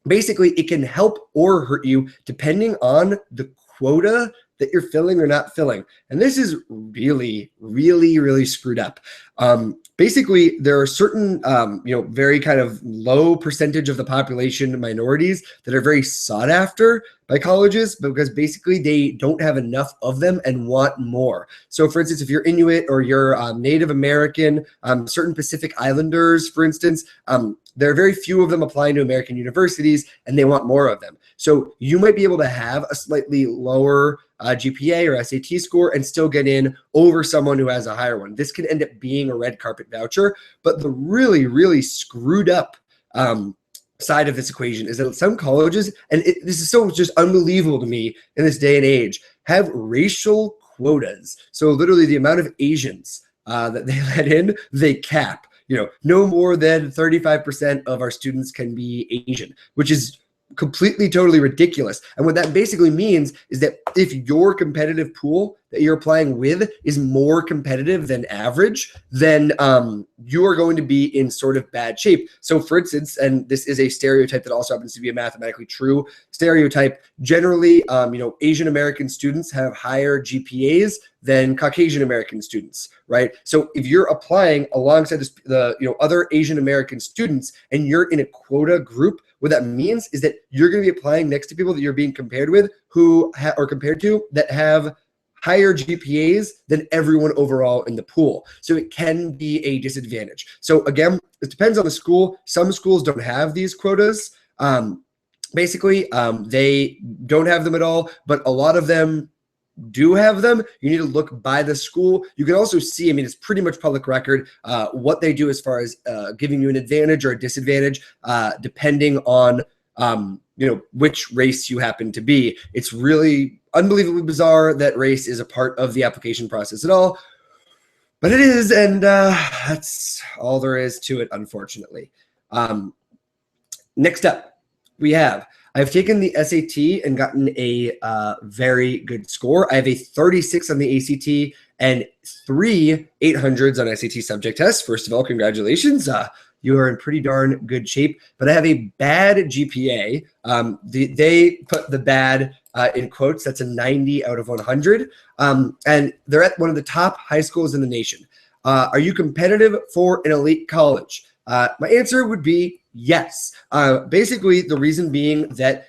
basically it can help or hurt you depending on the quota that you're filling or not filling. And this is really, really, really screwed up. Basically, there are certain, very kind of low percentage of the population minorities that are very sought after by colleges because basically they don't have enough of them and want more. So for instance, if you're Inuit or you're Native American, certain Pacific Islanders, for instance, there are very few of them applying to American universities and they want more of them. So you might be able to have a slightly lower GPA or SAT score and still get in over someone who has a higher one. This can end up being a red carpet voucher, but the really, really screwed up side of this equation is that some colleges, and this is so just unbelievable to me in this day and age, have racial quotas. So literally the amount of Asians that they let in, they cap. No more than 35% of our students can be Asian, which is completely, totally ridiculous. And what that basically means is that if your competitive pool that you're applying with is more competitive than average, then you are going to be in sort of bad shape. So for instance, and this is a stereotype that also happens to be a mathematically true stereotype, generally, Asian American students have higher GPAs than Caucasian American students, right? So if you're applying alongside the other Asian American students and you're in a quota group, what that means is that you're going to be applying next to people that you're being compared with who or compared to that have higher GPAs than everyone overall in the pool. So it can be a disadvantage. So again, it depends on the school. Some schools don't have these quotas. Basically, they don't have them at all, but a lot of them do have them. You need to look by the school. You can also see, it's pretty much public record, what they do as far as giving you an advantage or a disadvantage, depending on, which race you happen to be. It's really unbelievably bizarre that race is a part of the application process at all, but it is, and that's all there is to it, unfortunately. Next up, I've taken the SAT and gotten a very good score. I have a 36 on the ACT and 3 800s on SAT subject tests. First of all, congratulations. You are in pretty darn good shape, but I have a bad GPA. They put the bad in quotes. That's a 90 out of 100. And they're at one of the top high schools in the nation. Are you competitive for an elite college? My answer would be yes. Basically, the reason being that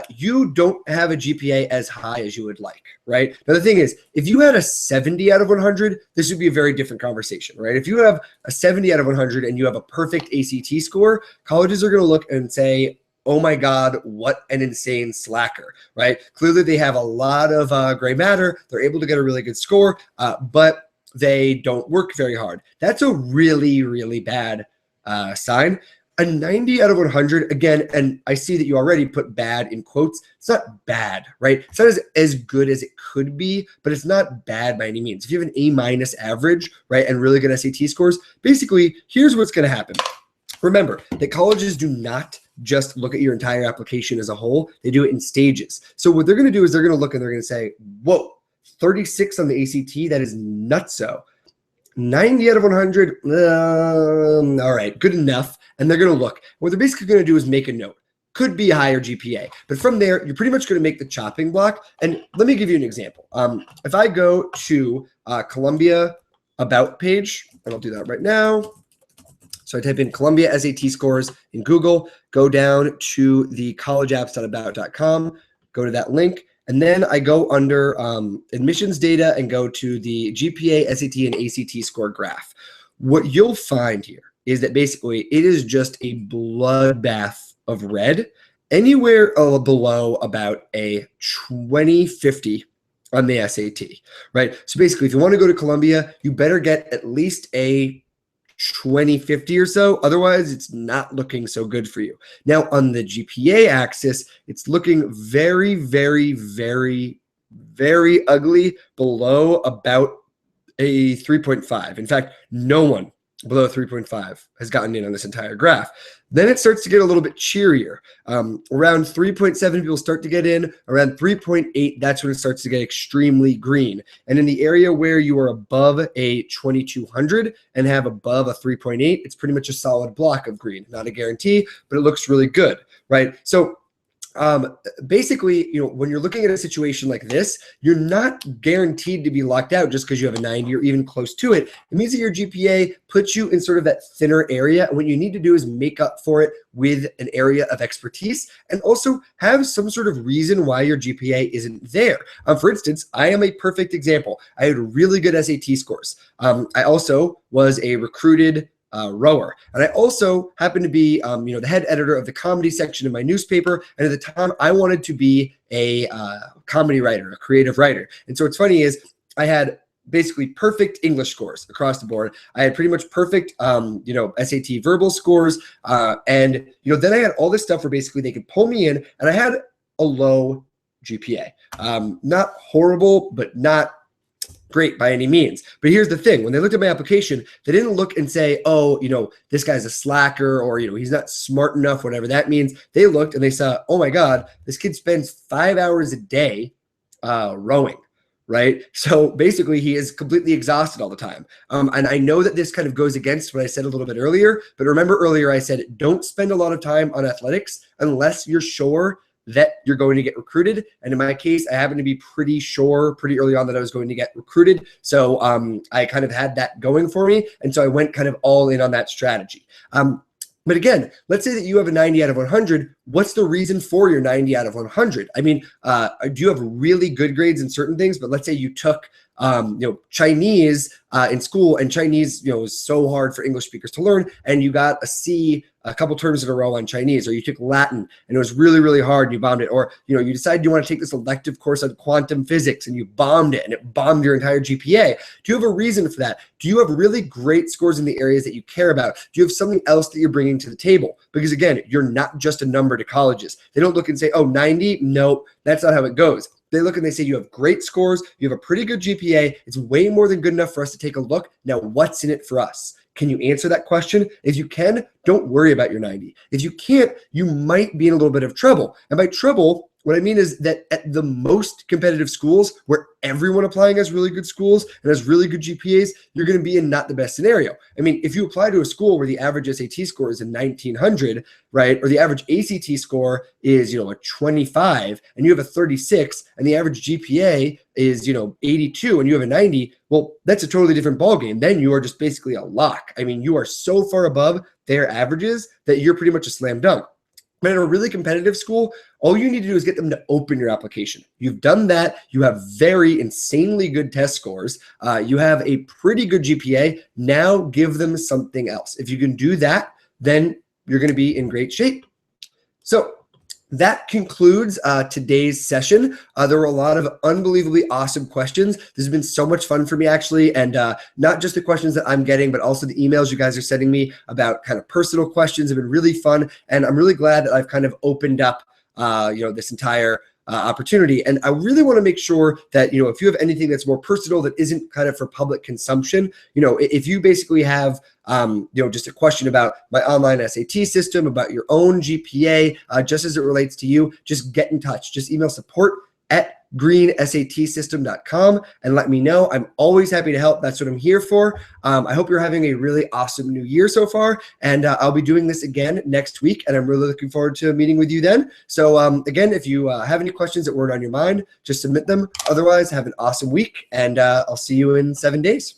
you don't have a GPA as high as you would like, right? Now, the thing is, if you had a 70 out of 100, this would be a very different conversation, right? If you have a 70 out of 100 and you have a perfect ACT score, colleges are going to look and say, oh my God, what an insane slacker, right? Clearly, they have a lot of gray matter. They're able to get a really good score, but they don't work very hard. That's a really, really bad sign. A 90 out of 100, again, and I see that you already put bad in quotes. It's not bad, right? It's not as good as it could be, but it's not bad by any means. If you have an A- average, right, and really good SAT scores, basically, here's what's going to happen. Remember that colleges do not just look at your entire application as a whole. They do it in stages. So what they're going to do is they're going to look and they're going to say, whoa, 36 on the ACT, that is nutso. 90 out of 100, all right, good enough. And they're going to look. What they're basically going to do is make a note. Could be a higher GPA. But from there, you're pretty much going to make the chopping block. And let me give you an example. If I go to Columbia About page, and I'll do that right now. So I type in Columbia SAT scores in Google, go down to the collegeapps.about.com, go to that link. And then I go under admissions data and go to the GPA, SAT, and ACT score graph. What you'll find here is that basically it is just a bloodbath of red, anywhere below about a 2050 on the SAT, right? So basically, if you want to go to Columbia, you better get at least a 2050 or so. Otherwise, it's not looking so good for you. Now, on the GPA axis, it's looking very, very, very, very ugly below about a 3.5. In fact, no one below 3.5 has gotten in on this entire graph. Then it starts to get a little bit cheerier. Around 3.7, people start to get in. Around 3.8, that's when it starts to get extremely green. And in the area where you are above a 2200 and have above a 3.8, it's pretty much a solid block of green. Not a guarantee, but it looks really good, right? So basically, when you're looking at a situation like this, you're not guaranteed to be locked out just because you have a 90 or even close to it. It means that your GPA puts you in sort of that thinner area. And what you need to do is make up for it with an area of expertise and also have some sort of reason why your GPA isn't there. For instance, I am a perfect example. I had really good SAT scores. I also was a recruited rower. And I also happened to be, the head editor of the comedy section in my newspaper. And at the time, I wanted to be a comedy writer, a creative writer. And so what's funny is I had basically perfect English scores across the board. I had pretty much perfect, SAT verbal scores. And then I had all this stuff where basically they could pull me in, and I had a low GPA. Not horrible, but not great by any means. But here's the thing. When they looked at my application, they didn't look and say, oh, this guy's a slacker, or, he's not smart enough, whatever that means. They looked and they saw, oh my God, this kid spends 5 hours a day rowing. Right. So basically he is completely exhausted all the time. And I know that this kind of goes against what I said a little bit earlier, but remember earlier I said, don't spend a lot of time on athletics unless you're sure that you're going to get recruited. And in my case, I happen to be pretty sure pretty early on that I was going to get recruited. So I kind of had that going for me. And so I went kind of all in on that strategy. But again, let's say that you have a 90 out of 100. What's the reason for your 90 out of 100? I mean, do you have really good grades in certain things? But let's say you took, Chinese in school, and Chinese, is so hard for English speakers to learn, and you got a C a couple terms in a row on Chinese, or you took Latin and it was really, really hard and you bombed it, or, you decided you want to take this elective course on quantum physics and you bombed it and it bombed your entire GPA. Do you have a reason for that? Do you have really great scores in the areas that you care about? Do you have something else that you're bringing to the table? Because again, you're not just a number to colleges. They don't look and say, oh, 90, nope, that's not how it goes. They look and they say, you have great scores, you have a pretty good GPA, it's way more than good enough for us to take a look. Now, what's in it for us? Can you answer that question? If you can, don't worry about your 90. If you can't, you might be in a little bit of trouble. And by trouble, what I mean is that at the most competitive schools where everyone applying has really good schools and has really good GPAs, you're going to be in not the best scenario. I mean, if you apply to a school where the average SAT score is a 1900, right, or the average ACT score is, a 25, and you have a 36, and the average GPA is, 82, and you have a 90, well, that's a totally different ballgame. Then you are just basically a lock. I mean, you are so far above their averages that you're pretty much a slam dunk. But at a really competitive school, all you need to do is get them to open your application. You've done that. You have very insanely good test scores. You have a pretty good GPA. Now give them something else. If you can do that, then you're going to be in great shape. So that concludes today's session. There were a lot of unbelievably awesome questions. This has been so much fun for me, actually, and not just the questions that I'm getting, but also the emails you guys are sending me about kind of personal questions have been really fun, and I'm really glad that I've kind of opened up this entire opportunity. And I really want to make sure that, if you have anything that's more personal that isn't kind of for public consumption, if you basically have, just a question about my online SAT system, about your own GPA, just as it relates to you, just get in touch. Just email support@greensatsystem.com and let me know. I'm always happy to help. That's what I'm here for. I hope you're having a really awesome new year so far. And I'll be doing this again next week. And I'm really looking forward to meeting with you then. So again, if you have any questions that weren't on your mind, just submit them. Otherwise, have an awesome week. And I'll see you in 7 days.